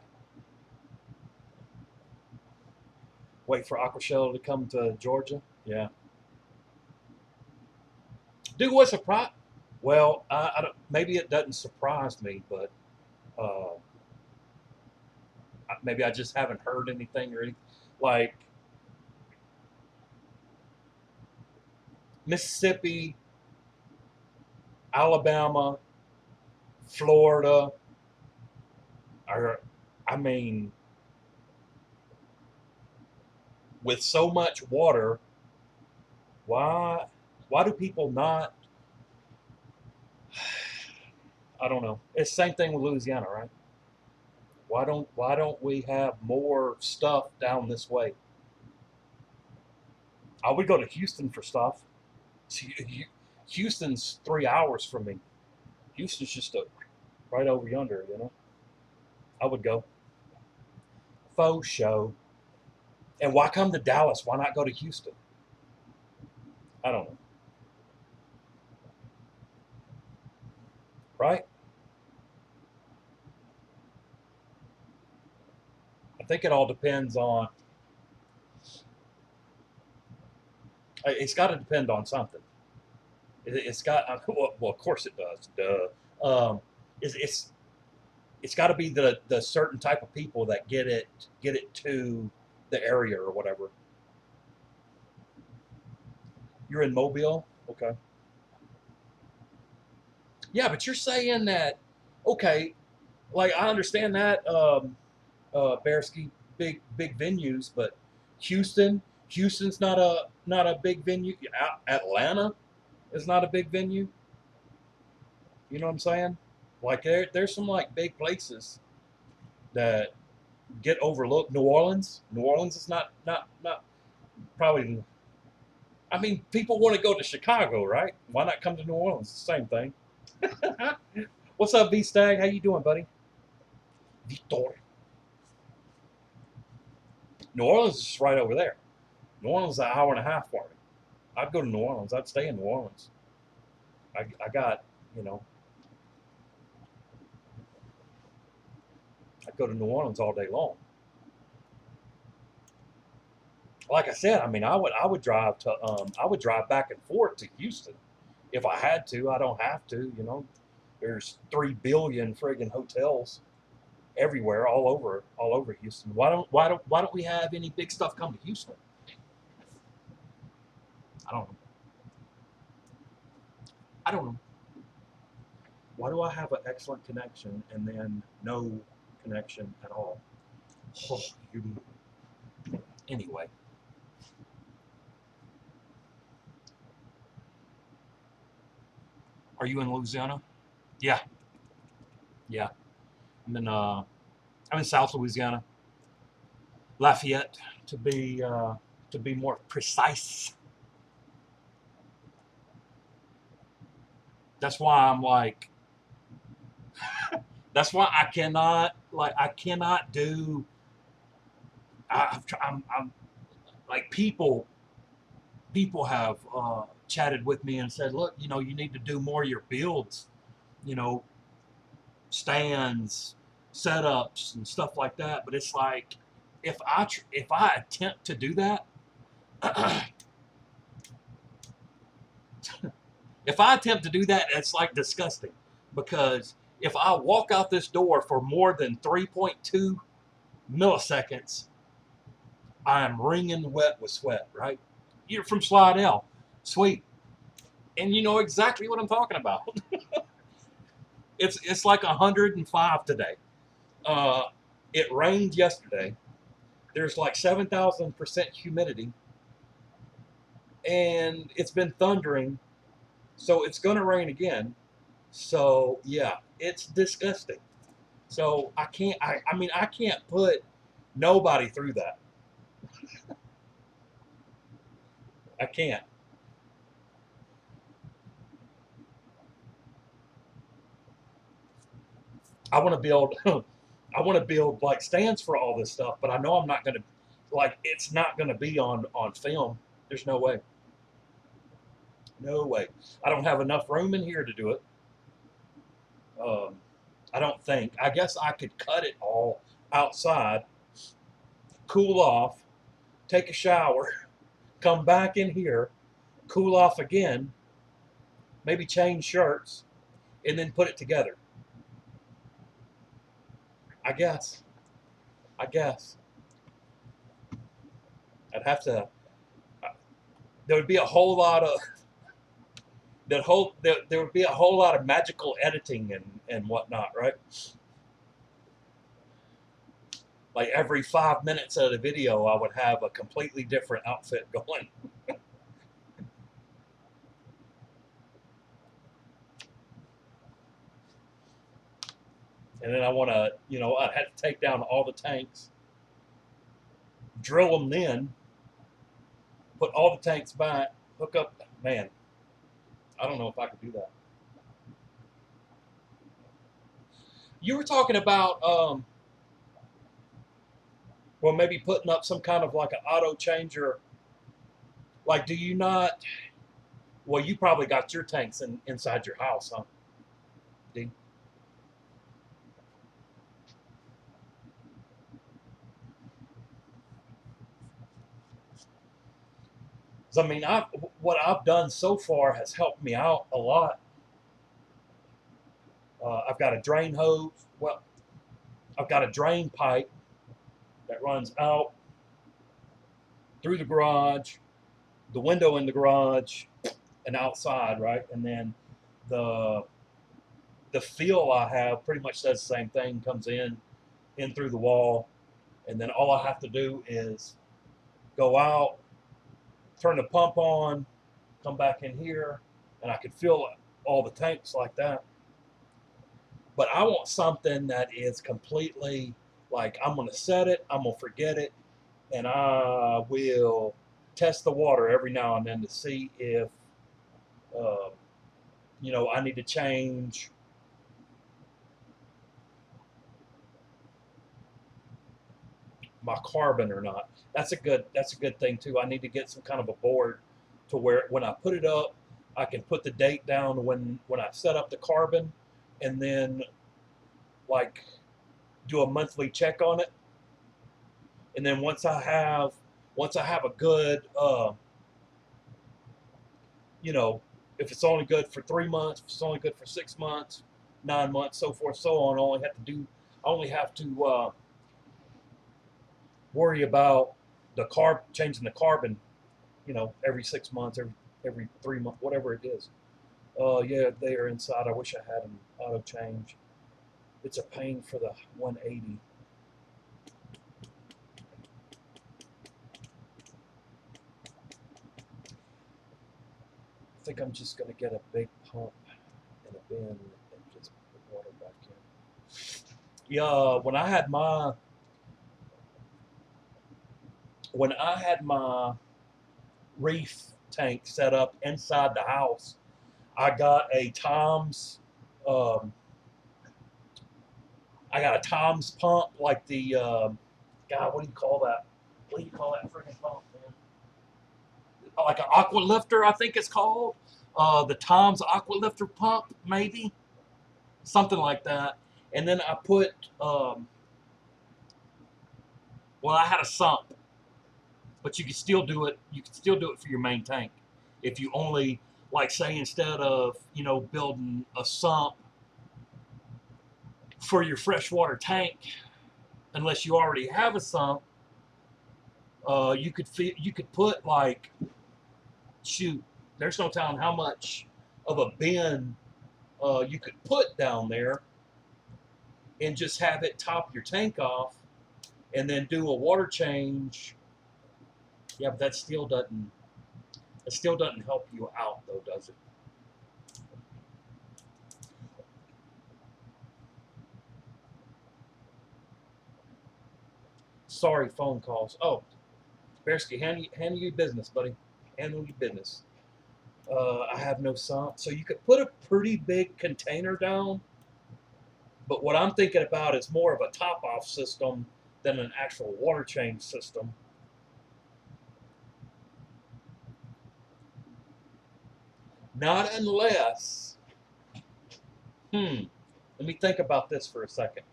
Speaker 1: Wait for Aquashell to come to Georgia. Yeah. Dude, what's surprise? Well, I don't, maybe it doesn't surprise me, but uh, maybe I just haven't heard anything or anything. Like Mississippi, Alabama, Florida, are, I mean, with so much water, why why do people not? I don't know. It's the same thing with Louisiana, right? Why don't we have more stuff down this way? I would go to Houston for stuff. Houston's 3 hours from me. Houston's just right over yonder, you know. I would go. Faux show. And why come to Dallas? Why not go to Houston? I don't know. Right? I think it all depends on. It's got to depend on something. It's got. Well, of course it does. Duh. It's it's got to be the certain type of people that get it to the area or whatever. You're in Mobile, okay? Yeah, but you're saying that, okay? Like I understand that, Bearski, big venues, but Houston's not a big venue. Atlanta is not a big venue. You know what I'm saying? Like there's some like big places that get overlooked. New Orleans is not probably. I mean, people want to go to Chicago, right? Why not come to New Orleans? It's the same thing. What's up, V Stag? How you doing, buddy? Victor. New Orleans is just right over there. New Orleans is an hour and a half for me. I'd go to New Orleans. I'd stay in New Orleans. I got, you know, I'd go to New Orleans all day long. Like I said, I mean, I would drive back and forth to Houston if I had to. I don't have to, you know. There's 3 billion friggin' hotels everywhere, all over Houston. Why don't we have any big stuff come to Houston? I don't know. I don't know. Why do I have an excellent connection and then no connection at all? Oh, anyway, are you in Louisiana? Yeah, yeah. I'm in South Louisiana, Lafayette, to be more precise. That's why I'm like. That's why I cannot do. I'm like people have chatted with me and said, look, you need to do more of your builds, you know, stands, setups, and stuff like that. But it's like if I attempt to do that, if I attempt to do that, it's like disgusting because if I walk out this door for more than 3.2 milliseconds, I am wringing wet with sweat. Right? You're from Slidell, sweet, and you know exactly what I'm talking about. It's like 105 today. Uh, it rained yesterday. There's like 7,000% humidity, and it's been thundering, so it's gonna rain again. So yeah, it's disgusting. So I can't. I mean, I can't put nobody through that. I can't. I want to build. I want to build like stands for all this stuff, but I know I'm not gonna. Like, it's not gonna be on film. There's no way. No way. I don't have enough room in here to do it. Um, I don't think. I guess I could cut it all outside, cool off, take a shower, come back in here, cool off again, maybe change shirts, and then put it together. I guess. I guess. I'd have to. There would be a whole lot of there would be a whole lot of magical editing and whatnot, right? Like every 5 minutes of the video, I would have a completely different outfit going. And then I want to, I'd have to take down all the tanks, drill them in, put all the tanks back, hook up. Man, I don't know if I could do that. You were talking about, well, maybe putting up some kind of like an auto changer. Like, do you not? Well, you probably got your tanks inside your house, huh? D? I mean, what I've done so far has helped me out a lot. I've got a drain hose. Well, I've got a drain pipe that runs out through the garage, the window in the garage, and outside, right? And then the the fill I have pretty much does the same thing. Comes in through the wall, and then all I have to do is go out, turn the pump on, come back in here, and I could fill all the tanks like that. But I want something that is completely like I'm going to set it, I'm going to forget it, and I will test the water every now and then to see if, uh, I need to change my carbon or not. That's a good thing too. I need to get some kind of a board to where when I put it up, I can put the date down when I set up the carbon, and then like do a monthly check on it. And then once I have a good, you know, if it's only good for 3 months, if it's only good for 6 months, 9 months, so forth, so on. I only have to worry about changing the carbon, every 6 months, every 3 months, whatever it is. Yeah, they are inside. I wish I had an auto change. It's a pain for the 180. I think I'm just gonna get a big pump and a bin and just put water back in. Yeah, when I had my reef tank set up inside the house, I got a Tom's um, I got a Tom's pump, like the God, what do you call that? What do you call that freaking pump, man? Like an aqua lifter, I think it's called. The Tom's aqua lifter pump, maybe something like that. And then I put, well, I had a sump, but you could still do it. You could still do it for your main tank if you only, like, say, instead of building a sump for your freshwater tank, unless you already have a sump, you could put like, shoot, there's no telling how much of a bin you could put down there, and just have it top your tank off, and then do a water change. Yeah, but that still doesn't help you out though, does it? Sorry, phone calls. Oh, Bearsky, handle your business, buddy. Handle your business. I have no sump, so you could put a pretty big container down. But what I'm thinking about is more of a top-off system than an actual water change system. Not unless, let me think about this for a second.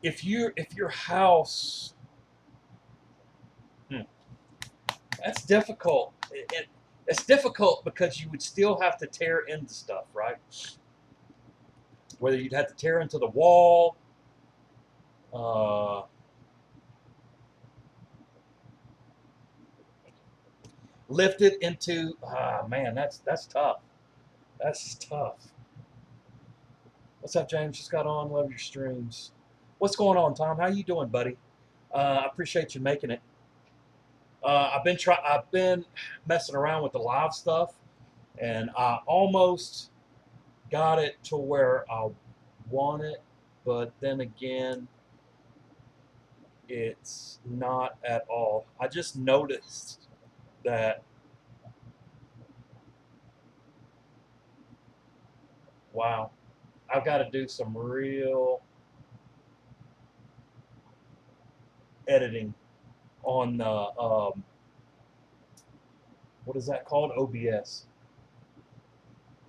Speaker 1: If your house, that's difficult. It's difficult because you would still have to tear into stuff, right? Whether you'd have to tear into the wall, uh, lift it into. Ah, man, that's tough. That's tough. What's up, James? Just got on. Love your streams. What's going on, Tom? How you doing, buddy? I appreciate you making it. I've been messing around with the live stuff, and I almost got it to where I want it, but then again, it's not at all. I just noticed that, wow, I've got to do some real editing on the what is that called? OBS.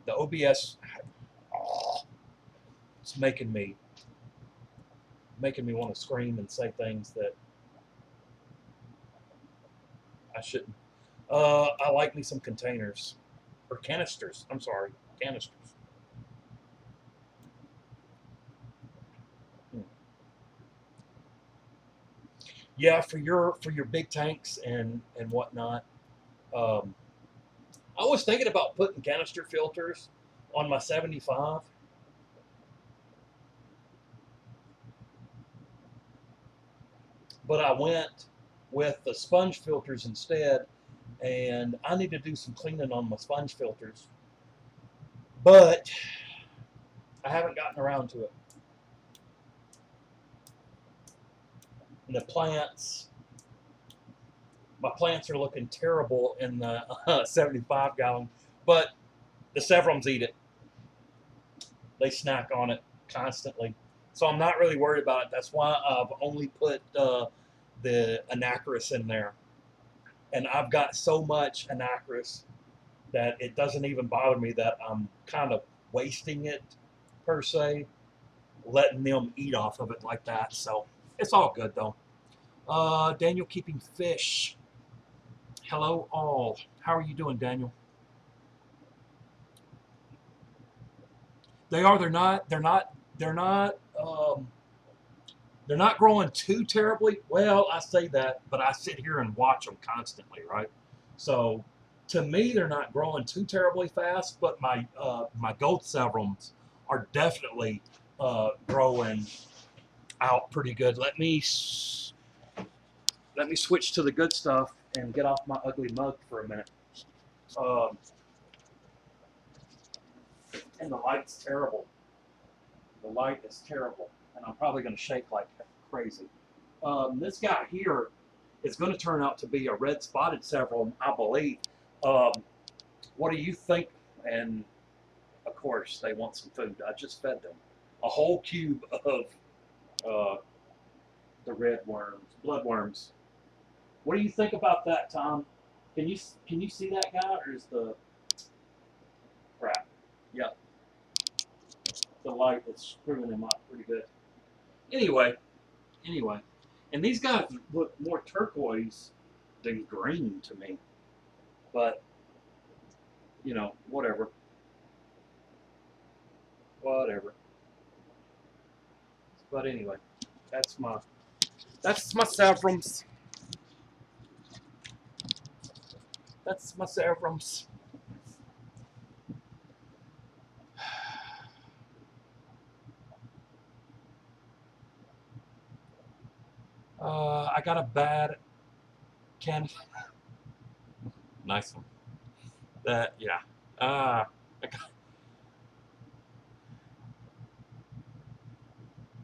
Speaker 1: The OBS, oh, it's making me want to scream and say things that I shouldn't. I like me some containers or canisters. I'm sorry, canisters. Hmm. Yeah, for your big tanks and whatnot. Um, I was thinking about putting canister filters on my 75, but I went with the sponge filters instead, and I need to do some cleaning on my sponge filters, but I haven't gotten around to it. And the plants, my plants are looking terrible in the 75 gallon, but the Severums eat it. They snack on it constantly. So I'm not really worried about it. That's why I've only put the Anacris in there. And I've got so much Anacris that it doesn't even bother me that I'm kind of wasting it, per se, letting them eat off of it like that. So it's all good, though. Daniel Keeping Fish. Hello, all. How are you doing, Daniel? They are. They're not. They're not. They're not. They're not growing too terribly. Well, I say that, but I sit here and watch them constantly, right? So, to me, they're not growing too terribly fast. But my gold severums are definitely growing out pretty good. Let me switch to the good stuff and get off my ugly mug for a minute. Um, and the light's terrible. The light is terrible, and I'm probably going to shake like crazy. This guy here is going to turn out to be a red spotted several, I believe. Um, what do you think? And of course, they want some food. I just fed them a whole cube of uh, the red worms, bloodworms. What do you think about that, Tom? Can you see that guy, or is the crap? Yep, the light is screwing him up pretty good. Anyway, anyway, and these guys look more turquoise than green to me. But whatever, whatever. But anyway, that's my that's my severums. That's my severums. I got a bad can. Nice one. That yeah. Uh,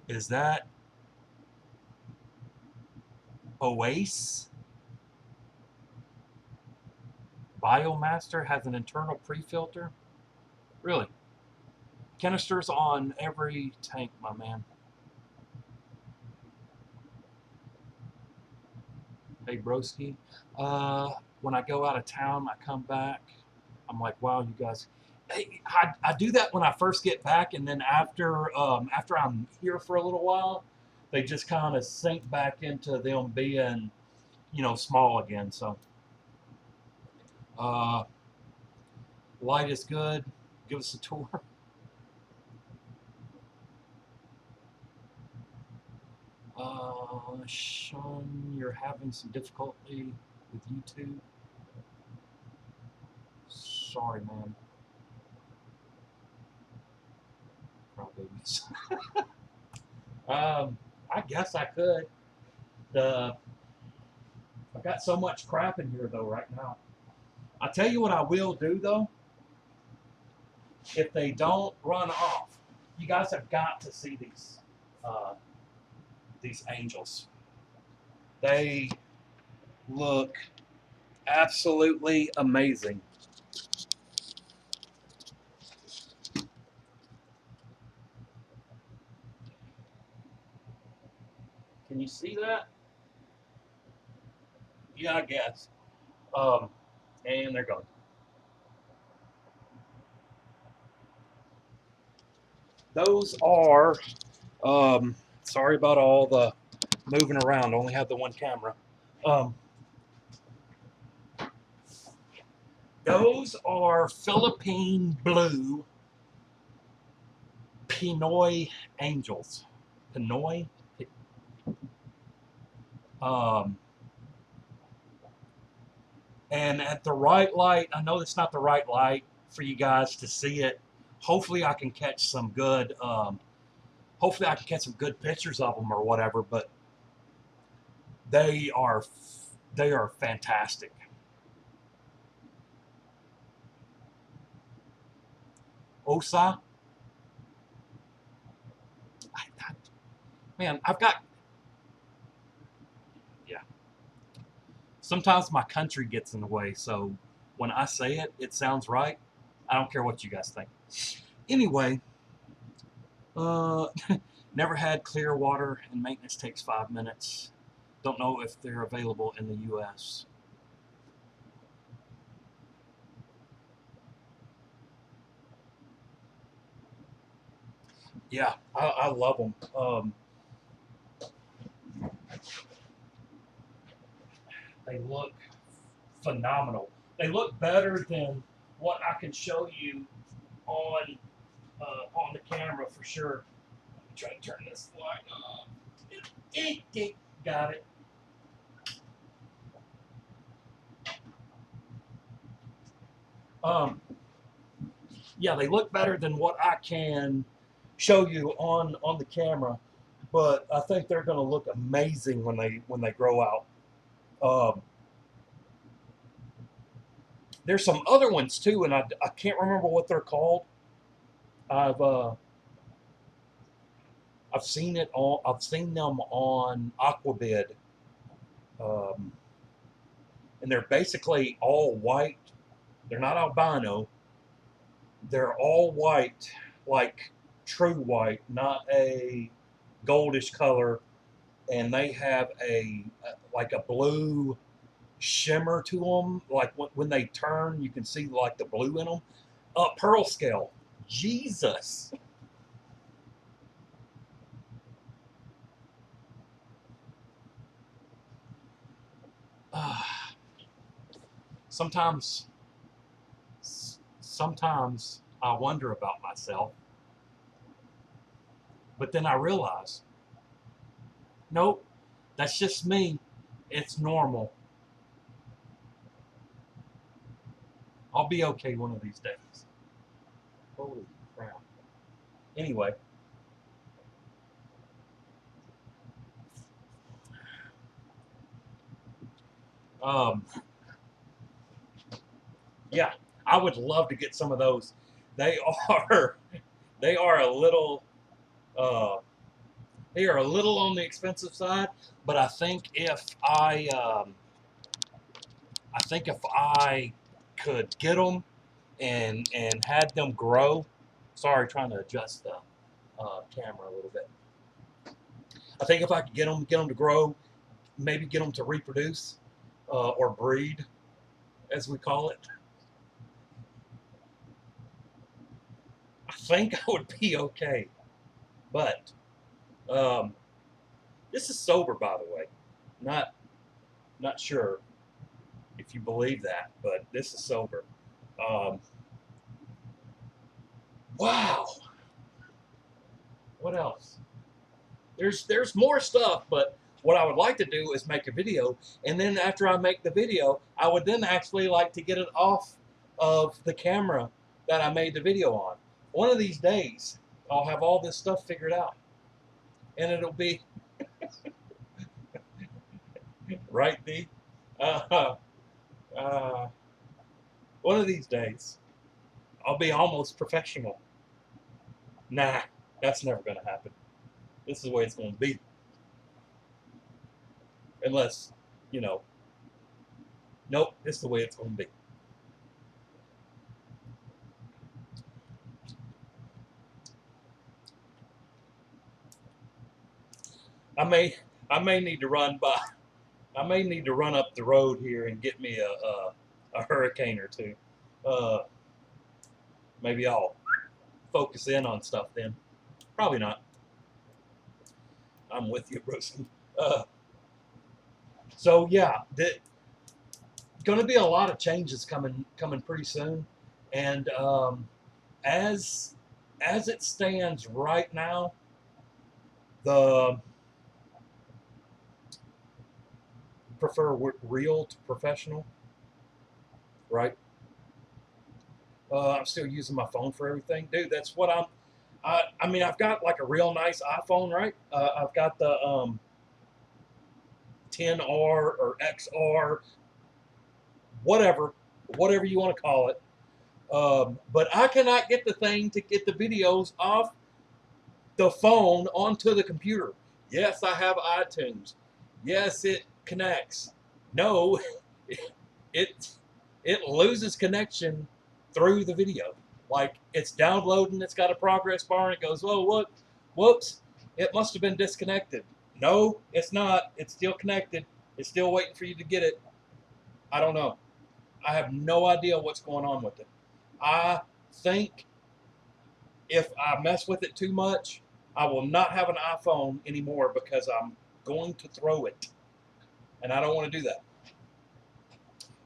Speaker 1: is that Oasis? Biomaster has an internal pre-filter. Really? Canisters on every tank, my man. Hey, broski. When I go out of town, I come back. I'm like, wow, you guys. Hey, I do that when I first get back, and then after I'm here for a little while, they just kind of sink back into them being, small again. So, uh, light is good. Give us a tour. Sean, you're having some difficulty with YouTube. Sorry, man. Crybabies. I guess I could. I've got so much crap in here though right now. I tell you what I will do though. If they don't run off, you guys have got to see these angels. They look absolutely amazing. Can you see that? Yeah, I guess. And they're gone. Those are. Sorry about all the moving around. Only have the one camera. Those are Philippine blue Pinoy angels. Pinoy. Um, and at the right light, I know it's not the right light for you guys to see it. Hopefully, I can catch some good. Hopefully, I can catch some good pictures of them or whatever. But they are fantastic. Osa, man, I've got. Yeah. Sometimes my country gets in the way, so when I say it, it sounds right. I don't care what you guys think. Anyway, uh, never had clear water, and maintenance takes 5 minutes. Don't know if they're available in the U.S. Yeah, I love them. They look phenomenal. They look better than what I can show you on the camera for sure. Let me try to turn this light on. Got it. Um, yeah, they look better than what I can show you on the camera, but I think they're going to look amazing when they grow out. Um, there's some other ones too, and I can't remember what they're called. I've uh, I've seen them on Aquabid, um, and they're basically all white. They're not albino. They're all white, like true white, not a goldish color, and they have like a blue shimmer to them. Like when they turn, you can see like the blue in them. Pearl scale. Jesus. Uh, sometimes, sometimes I wonder about myself, but then I realize, nope, that's just me. It's normal. I'll be okay one of these days. Holy crap. Anyway, um, yeah, I would love to get some of those. They are they are a little uh, they are a little on the expensive side, but I think if I could get them and had them grow, Sorry, trying to adjust the camera a little bit. I think if I could get them to grow, maybe get them to reproduce or breed, as we call it, I think I would be okay. But this is sober, by the way. Not sure if you believe that, but this is sober. Um, wow. What else? There's more stuff, but what I would like to do is make a video, and then after I make the video, I would then actually like to get it off of the camera that I made the video on. One of these days, I'll have all this stuff figured out, and it'll be right, D. Uh, uh, one of these days, I'll be almost professional. Nah, that's never going to happen. This is the way it's going to be. Unless, you know, nope, this is the way it's going to be. I may need to run by. I may need to run up the road here and get me a hurricane or two. Maybe I'll focus in on stuff then. Probably not. I'm with you, Bruce. So yeah, going to be a lot of changes coming pretty soon, and as it stands right now, the prefer real to professional, right? I'm still using my phone for everything, dude. That's what I mean, I've got like a real nice iPhone, right? I've got the 10R or XR, whatever you want to call it. But I cannot get the thing to get the videos off the phone onto the computer. Yes, I have iTunes. Yes, it connects. No, it loses connection through the video. Like it's downloading, it's got a progress bar, and it goes, "Oh, what? Whoops! It must have been disconnected." No, it's not. It's still connected. It's still waiting for you to get it. I don't know. I have no idea what's going on with it. I think if I mess with it too much, I will not have an iPhone anymore because I'm going to throw it. And I don't want to do that.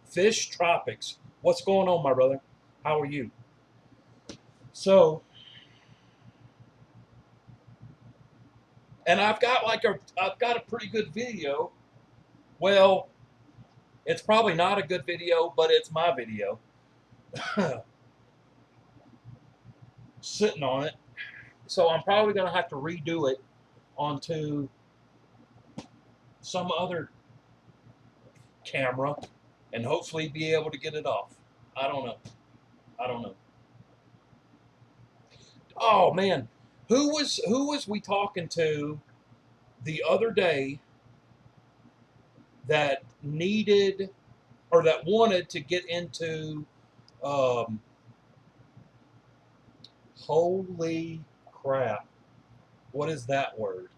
Speaker 1: Fish Tropics. What's going on, my brother? How are you? So, and I've got a pretty good video. Well, it's probably not a good video, but it's my video. Sitting on it. So I'm probably going to have to redo it onto some other camera and hopefully be able to get it off. I don't know. Oh man, who was we talking to the other day that needed or that wanted to get into um, holy crap, what is that word?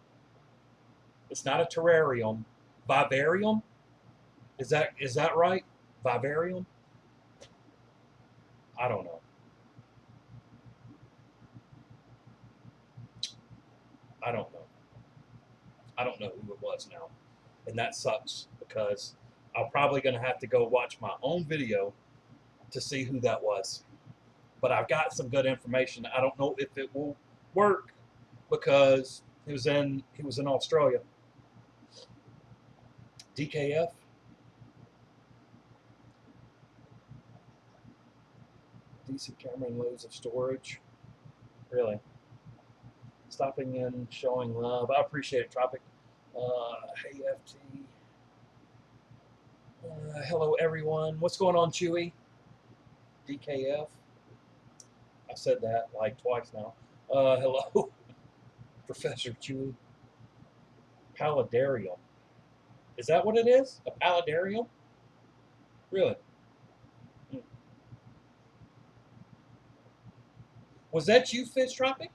Speaker 1: It's not a terrarium. Vivarium? Is that right? Vivarium? I don't know. I don't know. I don't know who it was now. And that sucks because I'm probably going to have to go watch my own video to see who that was. But I've got some good information. I don't know if it will work because he was in Australia. DKF. Decent camera and loads of storage. Really. Stopping in, showing love. I appreciate it, Tropic. Hey, FT. Hello, everyone. What's going on, Chewy? DKF. I said that like twice now. Hello, Professor Chewy. Paludarium. Is that what it is? A paludarium? Really? Was that you, Fish Tropic?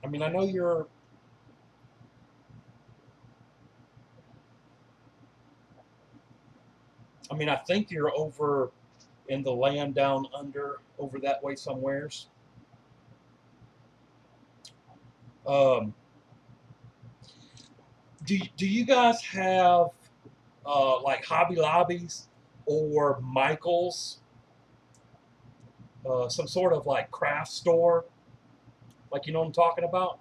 Speaker 1: I mean, I know you're. I mean, I think you're over in the land down under, over that way somewheres. Um, do you guys have like Hobby Lobbies or Michaels, some sort of like craft store? Like, you know what I'm talking about?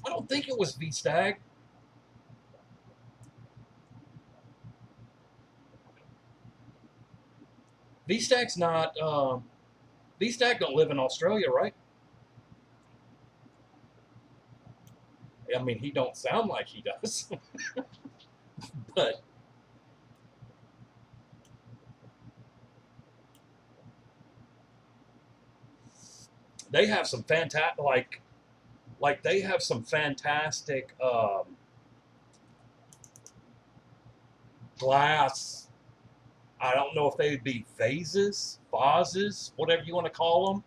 Speaker 1: I don't think it was V Stag. V Stag's not. V Stag don't live in Australia, right? I mean, he don't sound like he does, but they have some fantastic like they have some fantastic glass. I don't know if they'd be vases, whatever you want to call them,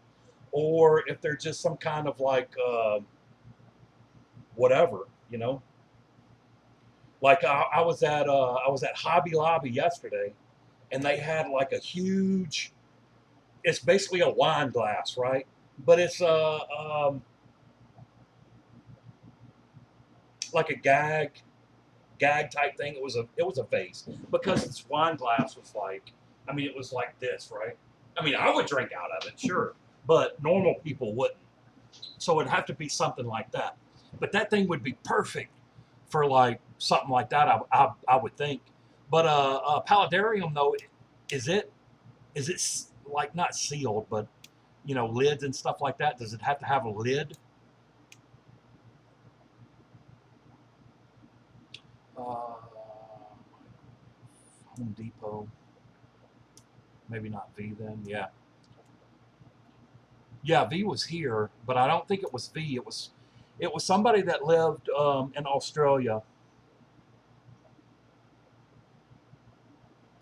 Speaker 1: or if they're just some kind of like whatever, you know. Like I was at Hobby Lobby yesterday, and they had like a huge. It's basically a wine glass, right? But it's like a gag type thing. It was a vase because its wine glass was like, I mean, it was like this, right? I mean, I would drink out of it, sure, but normal people wouldn't. So it'd have to be something like that. But that thing would be perfect for like something like that. I would think. But paludarium though, is it like not sealed, but you know, lids and stuff like that? Does it have to have a lid? Uh, Home Depot. Maybe not V then. Yeah. Yeah, V was here, but I don't think it was V. It was somebody that lived in Australia,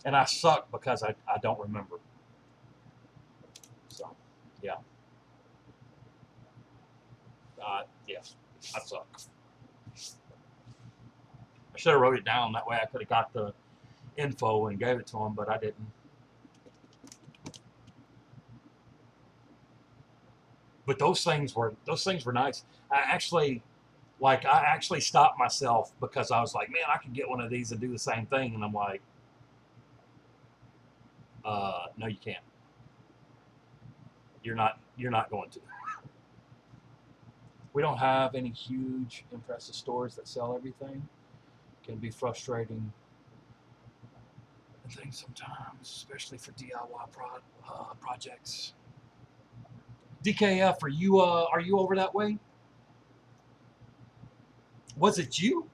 Speaker 1: and I suck because I don't remember. So, yeah, yeah, I suck. I should have wrote it down. That way I could have got the info and gave it to him, but I didn't. But those things were nice. I actually stopped myself because I was like, man, I could get one of these and do the same thing, and I'm like, no, you can't. You're not going to. We don't have any huge impressive stores that sell everything. It can be frustrating things sometimes, especially for DIY projects. DKF, are you over that way? Was it you?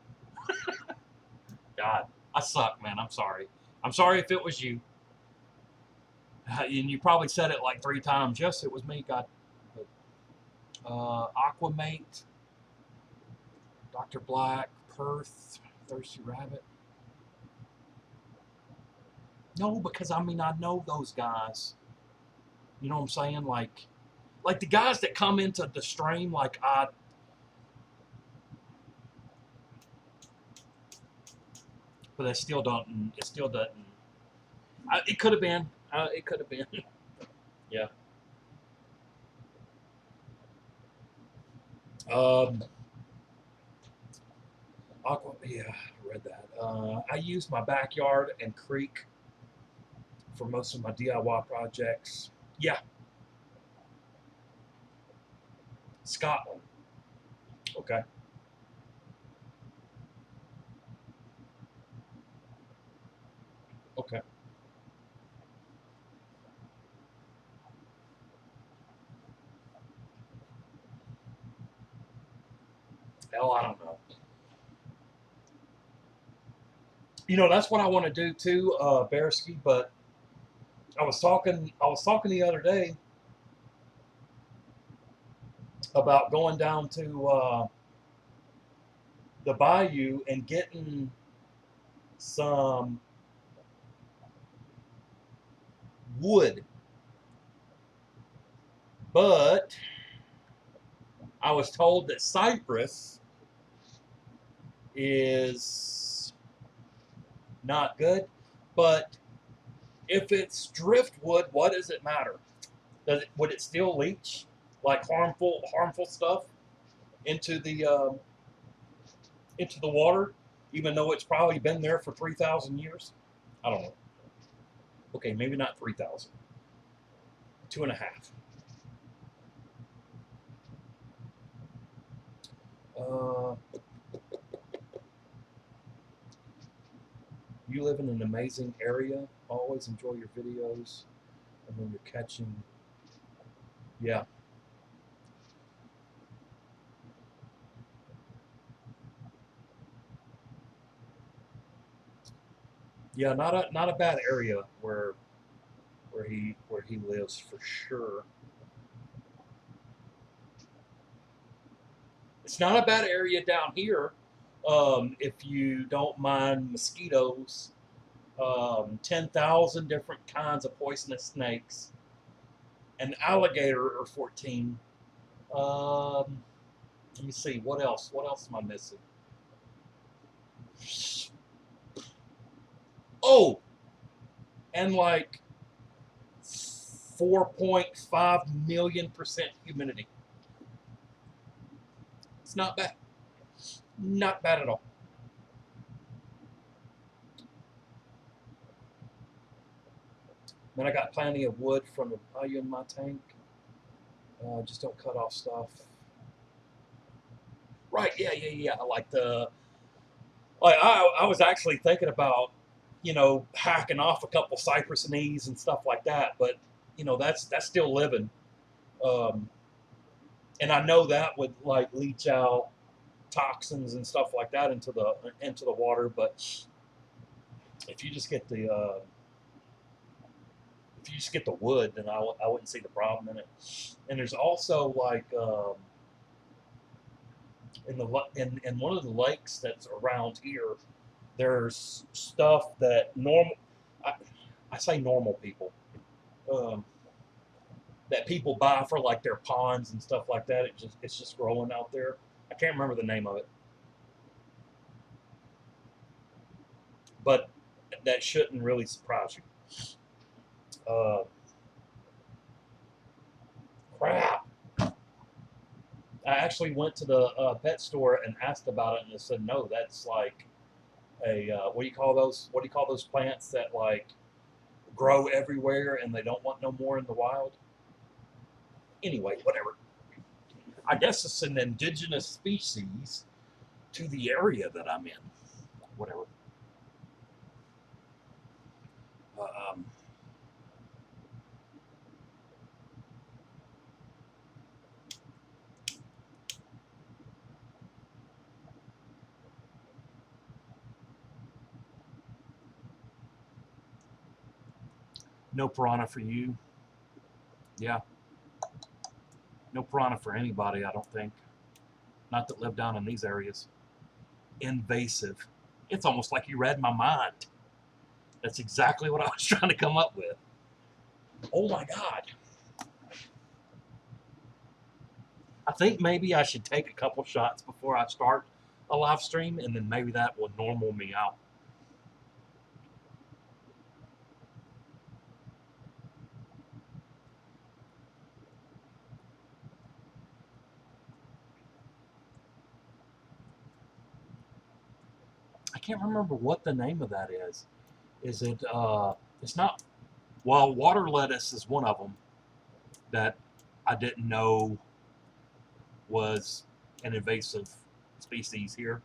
Speaker 1: God, I suck, man. I'm sorry. I'm sorry if it was you. And you probably said it like 3 times. Yes, it was me. God, Aquamate, Dr. Black, Perth, Thirsty Rabbit. No, because I mean I know those guys. You know what I'm saying? Like the guys that come into the stream, like but it still don't. It still doesn't. It could have been. It could have been. Yeah. Um, Aqua. Yeah, I read that. I use my backyard and creek for most of my DIY projects. Yeah, Scotland. Okay. Okay. Hell, I don't know. You know, that's what I want to do too, Bearski. But I was talking the other day about going down to the bayou and getting some wood. But I was told that cypress is not good. But if it's driftwood, what does it matter? Would it still leach like harmful stuff into the water, even though it's probably been there for 3,000 years? I don't know. Okay, maybe not 3,000. 2.5. Uh, you live in an amazing area. Always enjoy your videos, and when you're catching, yeah, yeah, not a bad area where he lives for sure. It's not a bad area down here, if you don't mind mosquitoes. 10,000 different kinds of poisonous snakes, an alligator or 14. Let me see, what else? What else am I missing? Oh, and like 4.5 million% humidity. It's not bad. Not bad at all. Then I got plenty of wood from the bayou in my tank. Just don't cut off stuff. Right, yeah. I was actually thinking about, hacking off a couple cypress knees and stuff like that, but that's still living. Um, and I know that would like leach out toxins and stuff like that into the water. But if you just get the if you just get the wood, then I wouldn't see the problem in it. And there's also like in one of the lakes that's around here, there's stuff that I, I say normal people, um, that people buy for like their ponds and stuff like that. It's just growing out there. I can't remember the name of it, but that shouldn't really surprise you. Uh, Crap. I actually went to the pet store and asked about it, and they said no. That's like a what do you call those? What do you call those plants that like grow everywhere and they don't want no more in the wild? Anyway, whatever. I guess it's an indigenous species to the area that I'm in. Whatever. Um, no piranha for you. Yeah, no piranha for anybody. I don't think. Not that live down in these areas. Invasive. It's almost like you read my mind. That's exactly what I was trying to come up with. Oh my God. I think maybe I should take a couple shots before I start a live stream, and then maybe that will normal me out. I can't remember what the name of that is. Is it, it's not, well, water lettuce is one of them that I didn't know was an invasive species here,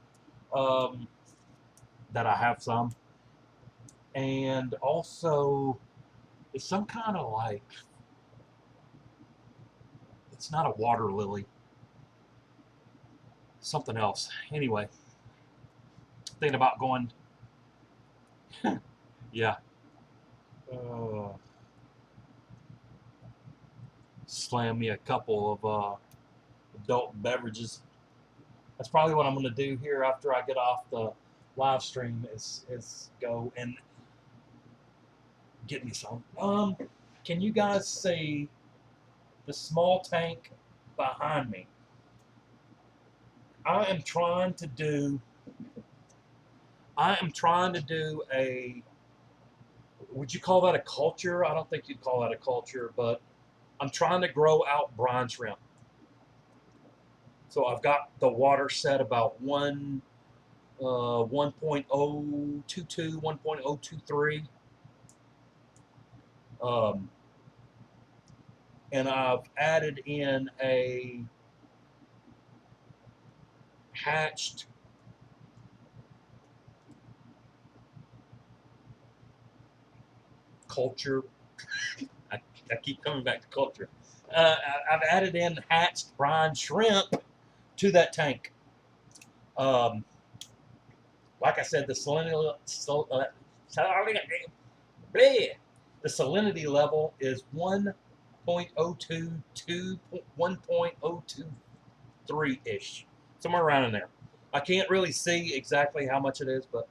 Speaker 1: um, that I have some. And also, it's some kind of like, it's not a water lily, something else. Anyway, thinking about going, yeah. Uh, Slam me a couple of adult beverages. That's probably what I'm going to do here after I get off the live stream is go and get me some. Can you guys see the small tank behind me? I am trying to do a, would you call that a culture? I don't think you'd call that a culture, but I'm trying to grow out brine shrimp. So I've got the water set about 1.022, 1.023. And I've added in a hatched culture. I keep coming back to culture. I've added in hatched brine shrimp to that tank. Like I said, the salinity level is 1.022, 1.023 ish, somewhere around in there. I can't really see exactly how much it is, but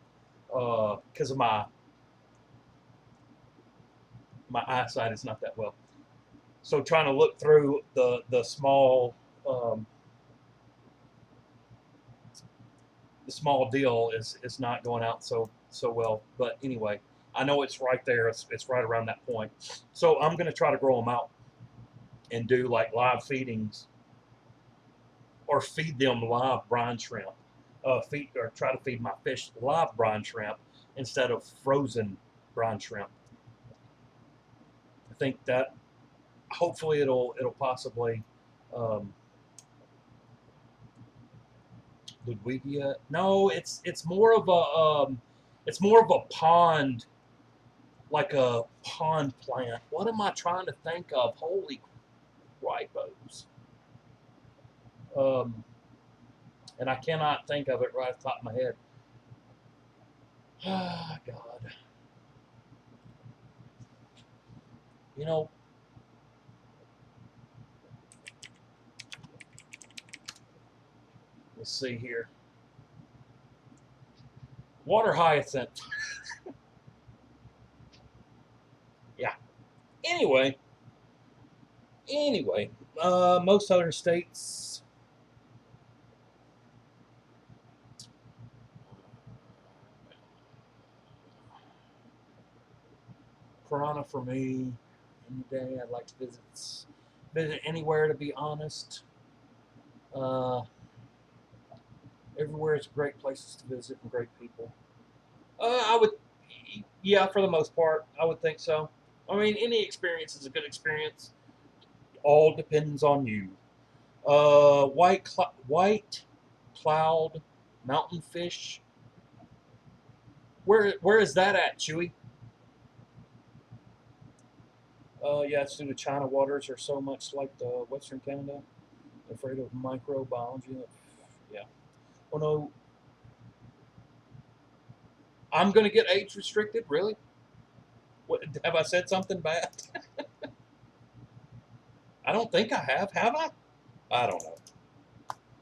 Speaker 1: because of my eyesight is not that well. So trying to look through the small deal is not going out so well. But anyway, I know it's right there. It's right around that point. So I'm going to try to grow them out and do like live feedings, or feed them live brine shrimp. Try to feed my fish live brine shrimp instead of frozen brine shrimp. I think that hopefully it'll possibly Ludwigia. No, it's more of a pond, like a pond plant. What am I trying to think of? Holy ripos. And I cannot think of it right off the top of my head. Ah, God. You know, let's see here. Water hyacinth. Yeah. Anyway, most southern states. Piranha for me. Any day, I'd like to visit anywhere. To be honest, uh, everywhere is great places to visit and great people. I would, yeah, for the most part, I would think so. I mean, any experience is a good experience. All depends on you. White cloud mountain fish. Where is that at, Chewy? Yeah, it's due to China waters are so much like the Western Canada. Afraid of microbiology. Yeah. Oh no, I'm gonna get age restricted. Really? What, have I said something bad? I don't think I have. Have I? I don't know.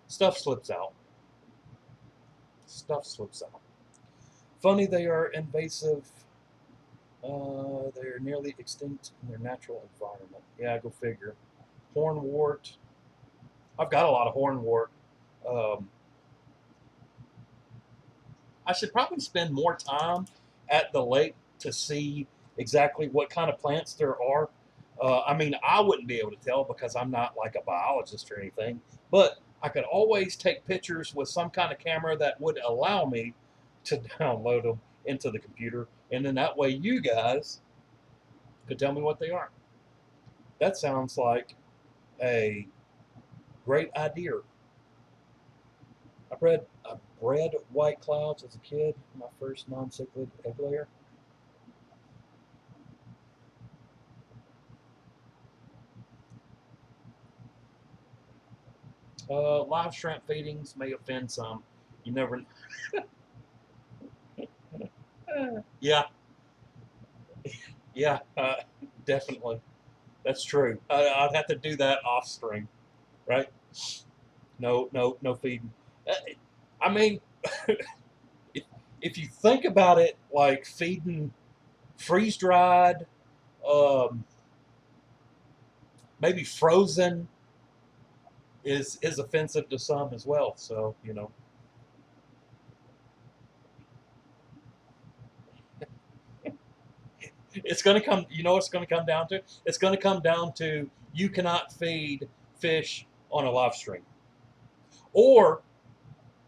Speaker 1: Stuff slips out. Stuff slips out. Funny they are invasive. They are nearly extinct in their natural environment. Yeah, go figure. Hornwort. I've got a lot of hornwort. Um, I should probably spend more time at the lake to see exactly what kind of plants there are. I mean, I wouldn't be able to tell because I'm not like a biologist or anything, but I could always take pictures with some kind of camera that would allow me to download them into the computer, and then that way you guys could tell me what they are. That sounds like a great idea. I bred white clouds as a kid, my first non-cichlid egg layer. Live shrimp feedings may offend some. You never. Yeah, yeah, definitely. That's true. I'd have to do that off stream, right? No feeding. Uh, I mean, if you think about it, like feeding freeze dried, um, maybe frozen is offensive to some as well. So it's going to come. You know, what's going to come down to? It's going to come down to you cannot feed fish on a live stream, or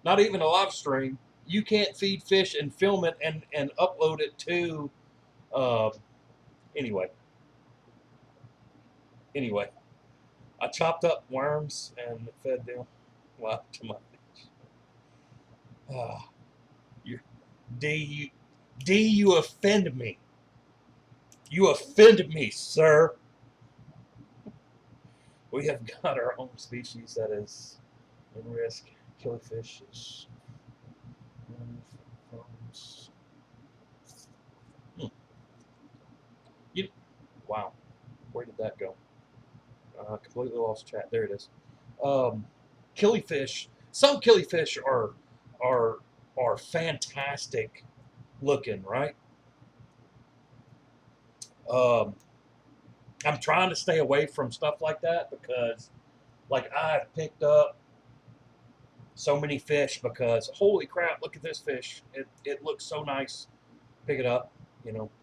Speaker 1: not even a live stream. You can't feed fish and film it and upload it to. Uh, anyway, anyway, I chopped up worms and fed them. Well, to my fish. Ah, you, D, you, D, you offend me. You offend me, sir. We have got our own species that is in risk. Killifish is. Hmm. You, wow, where did that go? Completely lost chat. There it is. Um, killifish. Some killifish are are fantastic looking, right? Um, I'm trying to stay away from stuff like that because, like, I've picked up so many fish because holy crap, look at this fish. It looks so nice. Pick it up,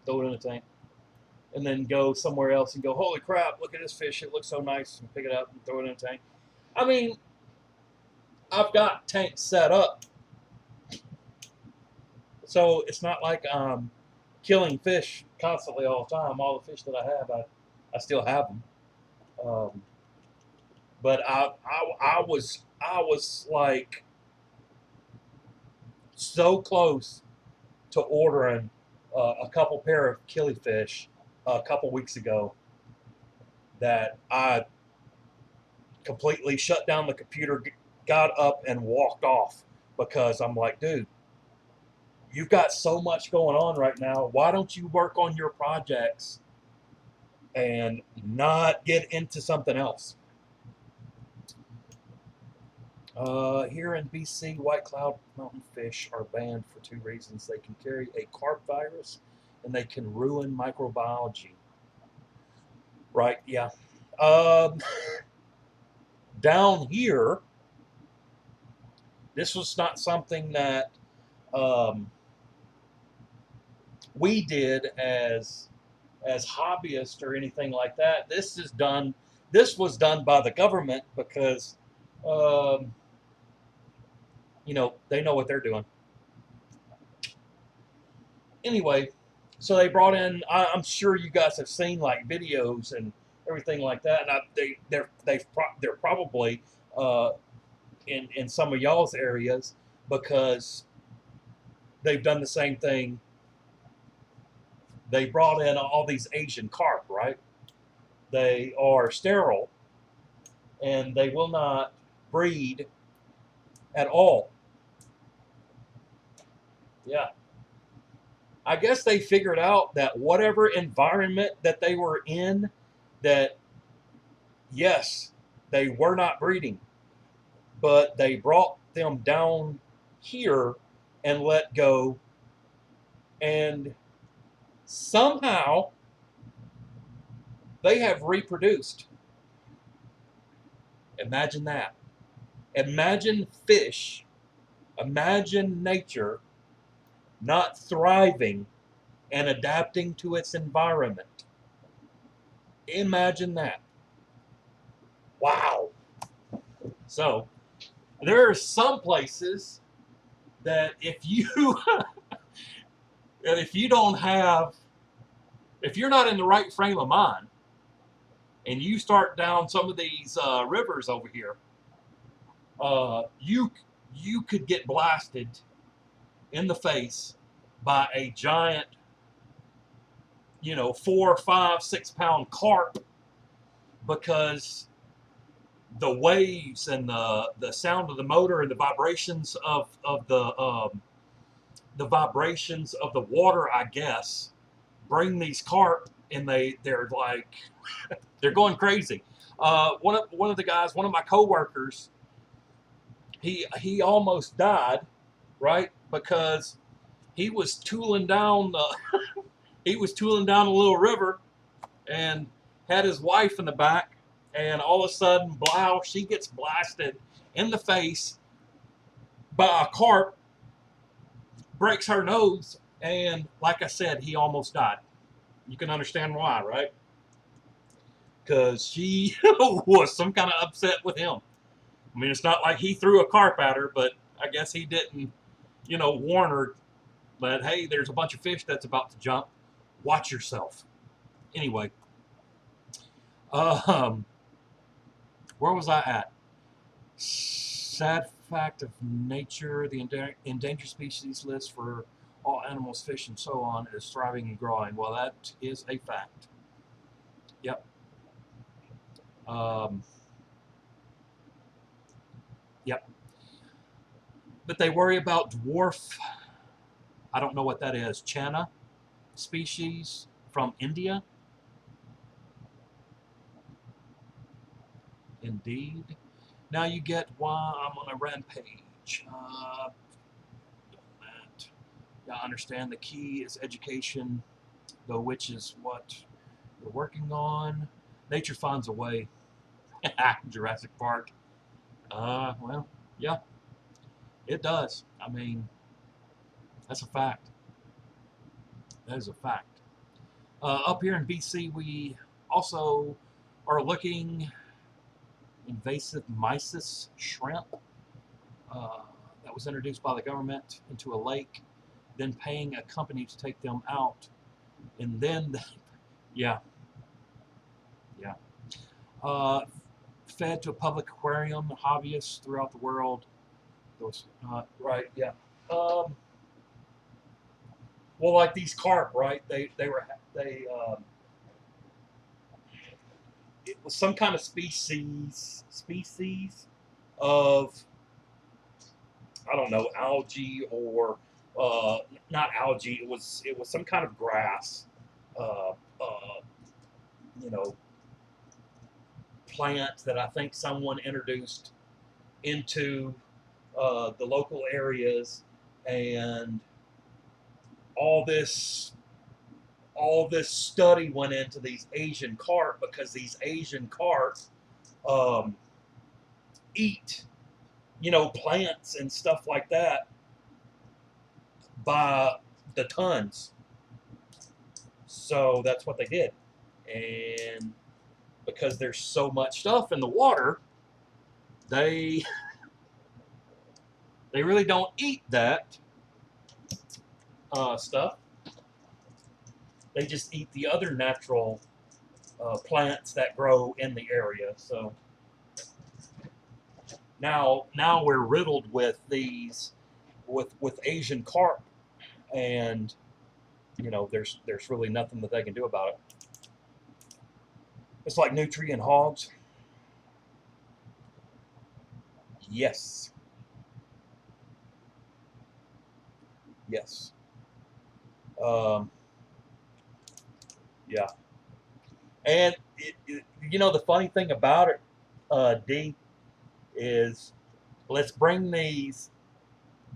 Speaker 1: throw it in a tank, and then go somewhere else and go, holy crap, look at this fish. It looks so nice, and pick it up and throw it in a tank. I mean, I've got tanks set up, so it's not like I'm killing fish constantly all the time. All the fish that I have, I still have them. Um, but I was like so close to ordering a couple pair of killifish a couple weeks ago that I completely shut down the computer, got up, and walked off because I'm like, dude, you've got so much going on right now. Why don't you work on your projects and not get into something else? Here in BC, white cloud mountain fish are banned for two reasons. They can carry a carp virus and they can ruin microbiology. Right, yeah. Um, down here, this was not something that um, we did as hobbyists or anything like that. This was done by the government because um, they know what they're doing. Anyway, so they brought in. I'm sure you guys have seen like videos and everything like that. And they're probably uh, in some of y'all's areas because they've done the same thing. They brought in all these Asian carp, right? They are sterile and they will not breed at all. Yeah. I guess they figured out that whatever environment that they were in, that yes, they were not breeding, but they brought them down here and let go, and somehow they have reproduced. Imagine that. Imagine fish, imagine nature not thriving and adapting to its environment. Imagine that. Wow. So, there are some places that if you don't have if you're not in the right frame of mind and you start down some of these rivers over here, you could get blasted in the face by a giant, 4, 5, 6 pound carp because the waves and the sound of the motor and the vibrations the vibrations of the water, I guess, bring these carp and they're like they're going crazy. One of the guys, one of my coworkers, he almost died, right? Because he was tooling down the he was tooling down a little river and had his wife in the back, and all of a sudden, blow, she gets blasted in the face by a carp, breaks her nose, and like I said, he almost died. You can understand why, right? Because she was some kind of upset with him. I mean, it's not like he threw a carp at her, but I guess he didn't, warn her that, hey, there's a bunch of fish that's about to jump. Watch yourself. Anyway, um, where was I at? Sad fact of nature: the endangered species list for all animals, fish, and so on is thriving and growing. Well, that is a fact. Yep. Um, yep. But they worry about dwarf. I don't know what that is. Channa species from India. Indeed. Now you get why I'm on a rampage. That. I understand the key is education, though, which is what we're working on. Nature finds a way. Jurassic Park. Well, yeah, it does. I mean, that's a fact. That is a fact. Up here in BC, we also are looking invasive mysis shrimp that was introduced by the government into a lake, then paying a company to take them out, and then, yeah, yeah, fed to a public aquarium, hobbyists throughout the world. Those, right, yeah. Um, well, like these carp, right? It was some kind of species of, I don't know, algae or not algae. It was some kind of grass, uh, uh, you know, plant that I think someone introduced into the local areas, and all this all this study went into these Asian carp because these Asian carp um, eat, plants and stuff like that by the tons. So that's what they did. And because there's so much stuff in the water, they they really don't eat that stuff. They just eat the other natural plants that grow in the area. So now we're riddled with these with Asian carp, and there's really nothing that they can do about it. It's like nutrient hogs. Yes. Yes. Um, yeah. And the funny thing about it, D, is let's bring these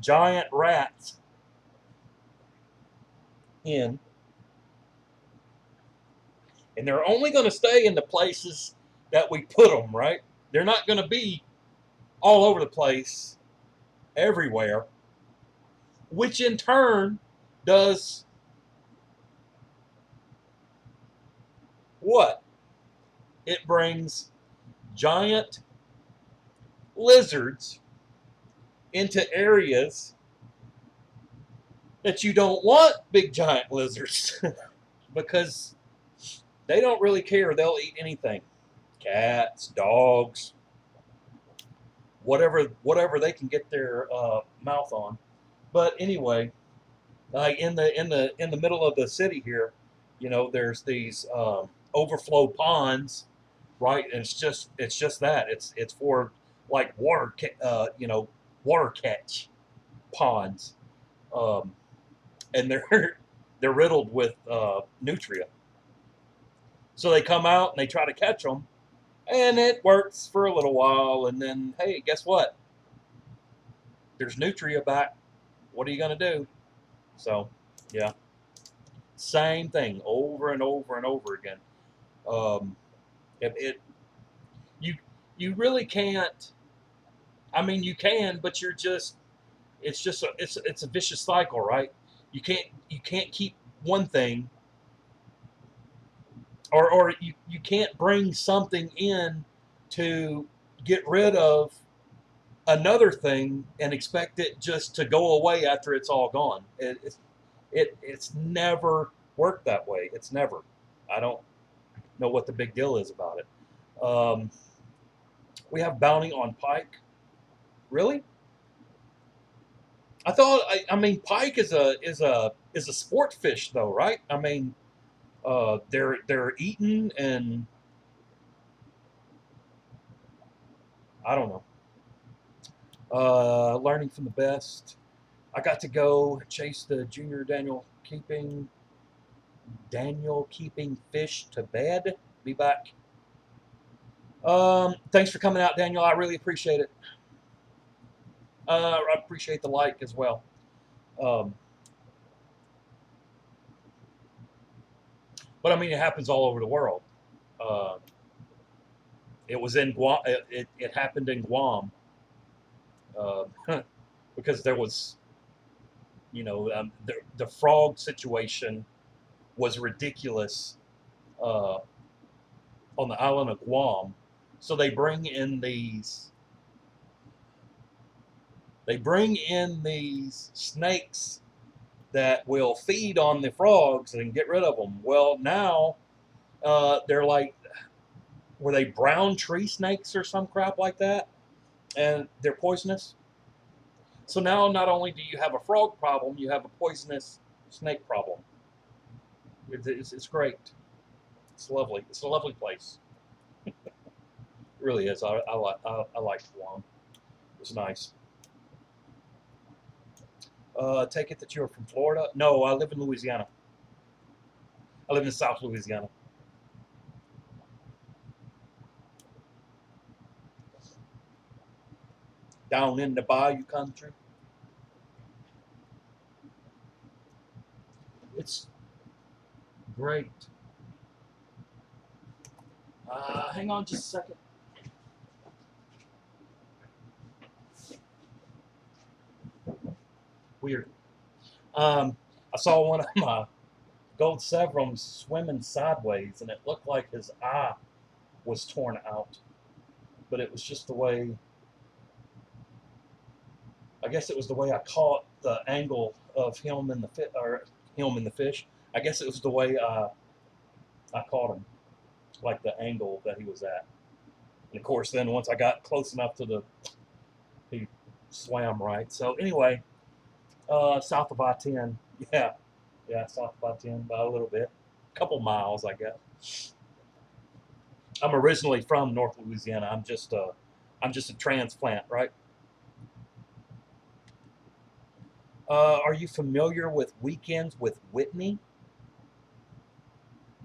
Speaker 1: giant rats in, and they're only going to stay in the places that we put them, right? They're not going to be all over the place, everywhere, which in turn does what? It brings giant lizards into areas that you don't want big giant lizards because they don't really care. They'll eat anything. Cats, dogs, whatever they can get their mouth on. But anyway, like in the middle of the city here, there's these overflow ponds, right? And it's just that it's for like water catch ponds, um, and they're riddled with nutria. So they come out and they try to catch them, and it works for a little while, and then hey, guess what? there's nutria back. What are you going to do? So, yeah, same thing over and over and over again. Um, it you you really can't. I mean, you can, but you're just it's a vicious cycle, right? You can't keep one thing, or you can't bring something in to get rid of another thing and expect it just to go away after it's all gone. It's never worked that way. It's never. I don't know what the big deal is about it. We have bounty on pike. Really? I mean, pike is a sport fish, though, right? I mean, they're eaten, and I don't know. Learning from the best. I got to go chase the junior Daniel keeping fish to bed. Be back. Thanks for coming out, Daniel. I really appreciate it. I appreciate the like as well. Um, but I mean, it happens all over the world. Uh, it was in Guam. It happened in Guam uh, because there was, the frog situation was ridiculous uh, on the island of Guam. So they bring in these snakes that will feed on the frogs and get rid of them. Well, now they're like, were they brown tree snakes or some crap like that? And they're poisonous. So now not only do you have a frog problem, you have a poisonous snake problem. It's great. It's lovely. It's a lovely place. It really is. I like Guam. It was nice. Take it that you're from Florida. No, I live in Louisiana. I live in South Louisiana. Down in the Bayou country. It's great. Hang on just a second. Weird. I saw one of my gold severums swimming sideways, and it looked like his eye was torn out. But it was just the way. I guess it was the way I caught the angle of him in the or him in the fish. I guess it was the way I caught him, like the angle that he was at. And of course, then once I got close enough he swam right. So anyway, south of I-10, yeah, south of I-10 by a little bit, a couple miles, I guess. I'm originally from North Louisiana. I'm just a transplant, right? Are you familiar with Weekends with Whitney?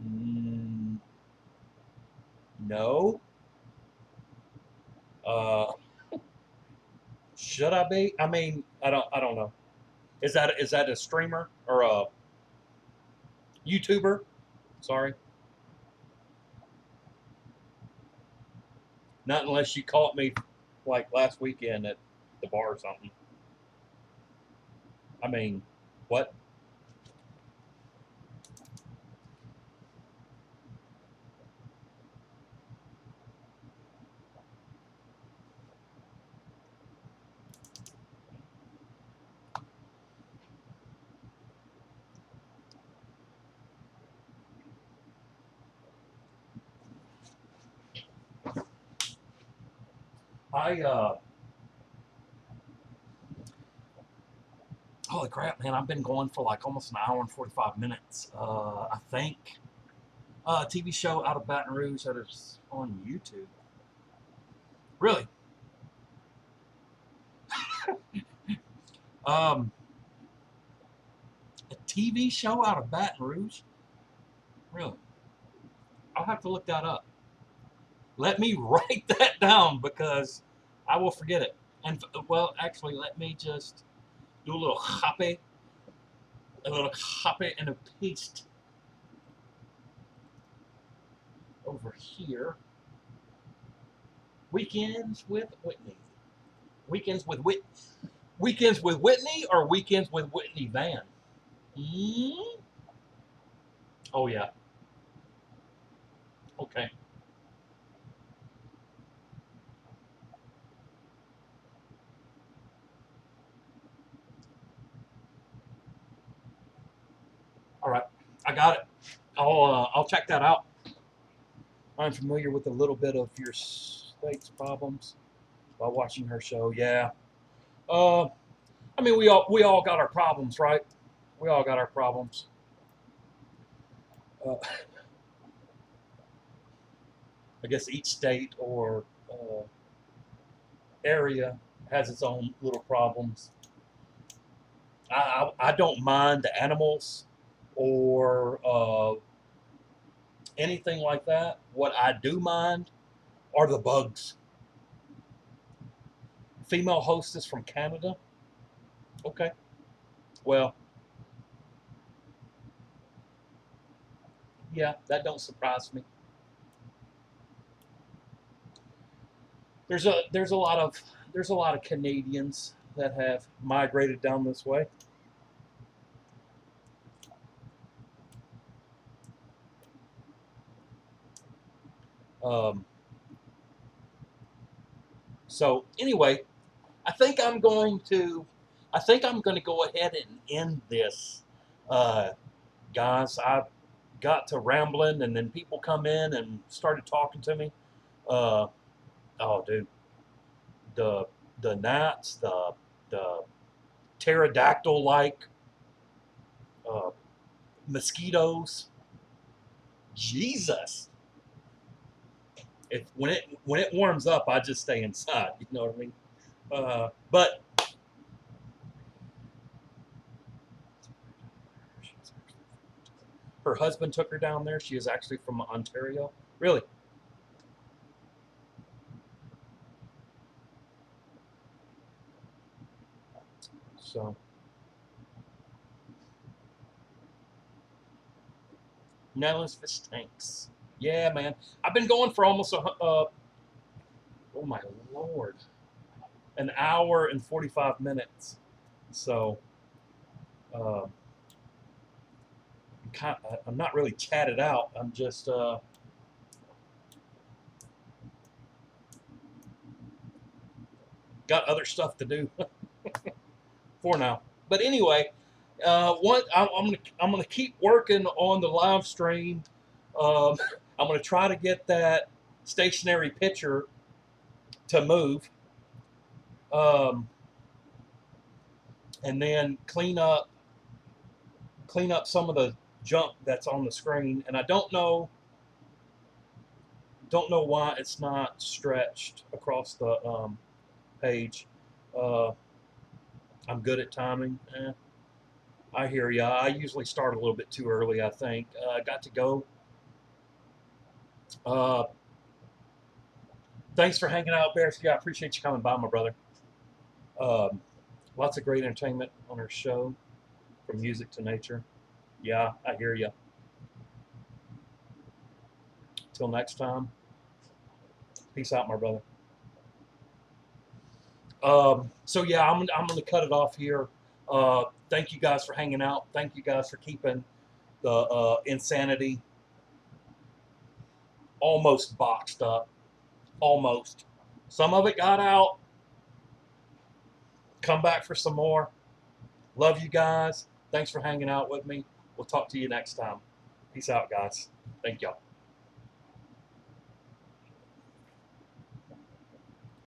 Speaker 1: Mm, no. Uh, should I be? I mean, I don't know. Is that a streamer or a YouTuber? Sorry, not unless you caught me like last weekend at the bar or something. I mean, what? I Holy crap, man! I've been going for like almost an hour and 45 minutes. I think TV show out of Baton Rouge that is on YouTube. Really? Um, a TV show out of Baton Rouge? Really? I'll have to look that up. Let me write that down because I will forget it. And well, actually, let me just do a little copy, and a paste over here. Weekends with Whitney. Weekends with Whit. Weekends with Whitney or weekends with Whitney Van. Mm? Oh yeah. Okay. All right. I got it. I'll check that out. I'm familiar with a little bit of your state's problems by watching her show. Yeah. Uh, I mean, we all got our problems, right? We all got our problems. Uh, I guess each state or area has its own little problems. I don't mind the animals or anything like that. What I do mind are the bugs. Female hostess from Canada. Okay. Well, yeah, that don't surprise me. There's a lot of Canadians that have migrated down this way. Um, so anyway, I think I'm going to I think I'm going to go ahead and end this, uh, guys. I got to rambling, and then people come in and started talking to me. Uh, oh, dude, the the gnats, the pterodactyl like uh, mosquitoes. Jesus, if when it warms up, I just stay inside. You know what I mean? But her husband took her down there. She is actually from Ontario. Really? So Nellis fish tanks. Yeah, man. I've been going for almost oh my lord, an hour and 45 minutes. So uh, I'm not really chatted out. I'm just got other stuff to do for now. But anyway, I'm gonna keep working on the live stream. Um, I'm gonna try to get that stationary picture to move, um, and then clean up some of the junk that's on the screen. And I don't know why it's not stretched across the page. Uh, I'm good at timing. I hear ya. I usually start a little bit too early, I think. I got to go. Uh, Thanks for hanging out, Bearsky. I appreciate you coming by, my brother. Um, Lots of great entertainment on our show, from music to nature. Yeah, I hear you. Till next time, peace out, my brother. So yeah, I'm gonna cut it off here. Thank you guys for hanging out. Thank you guys for keeping the insanity almost boxed up. Almost. Some of it got out. Come back for some more. Love you guys. Thanks for hanging out with me. We'll talk to you next time. Peace out, guys. Thank y'all.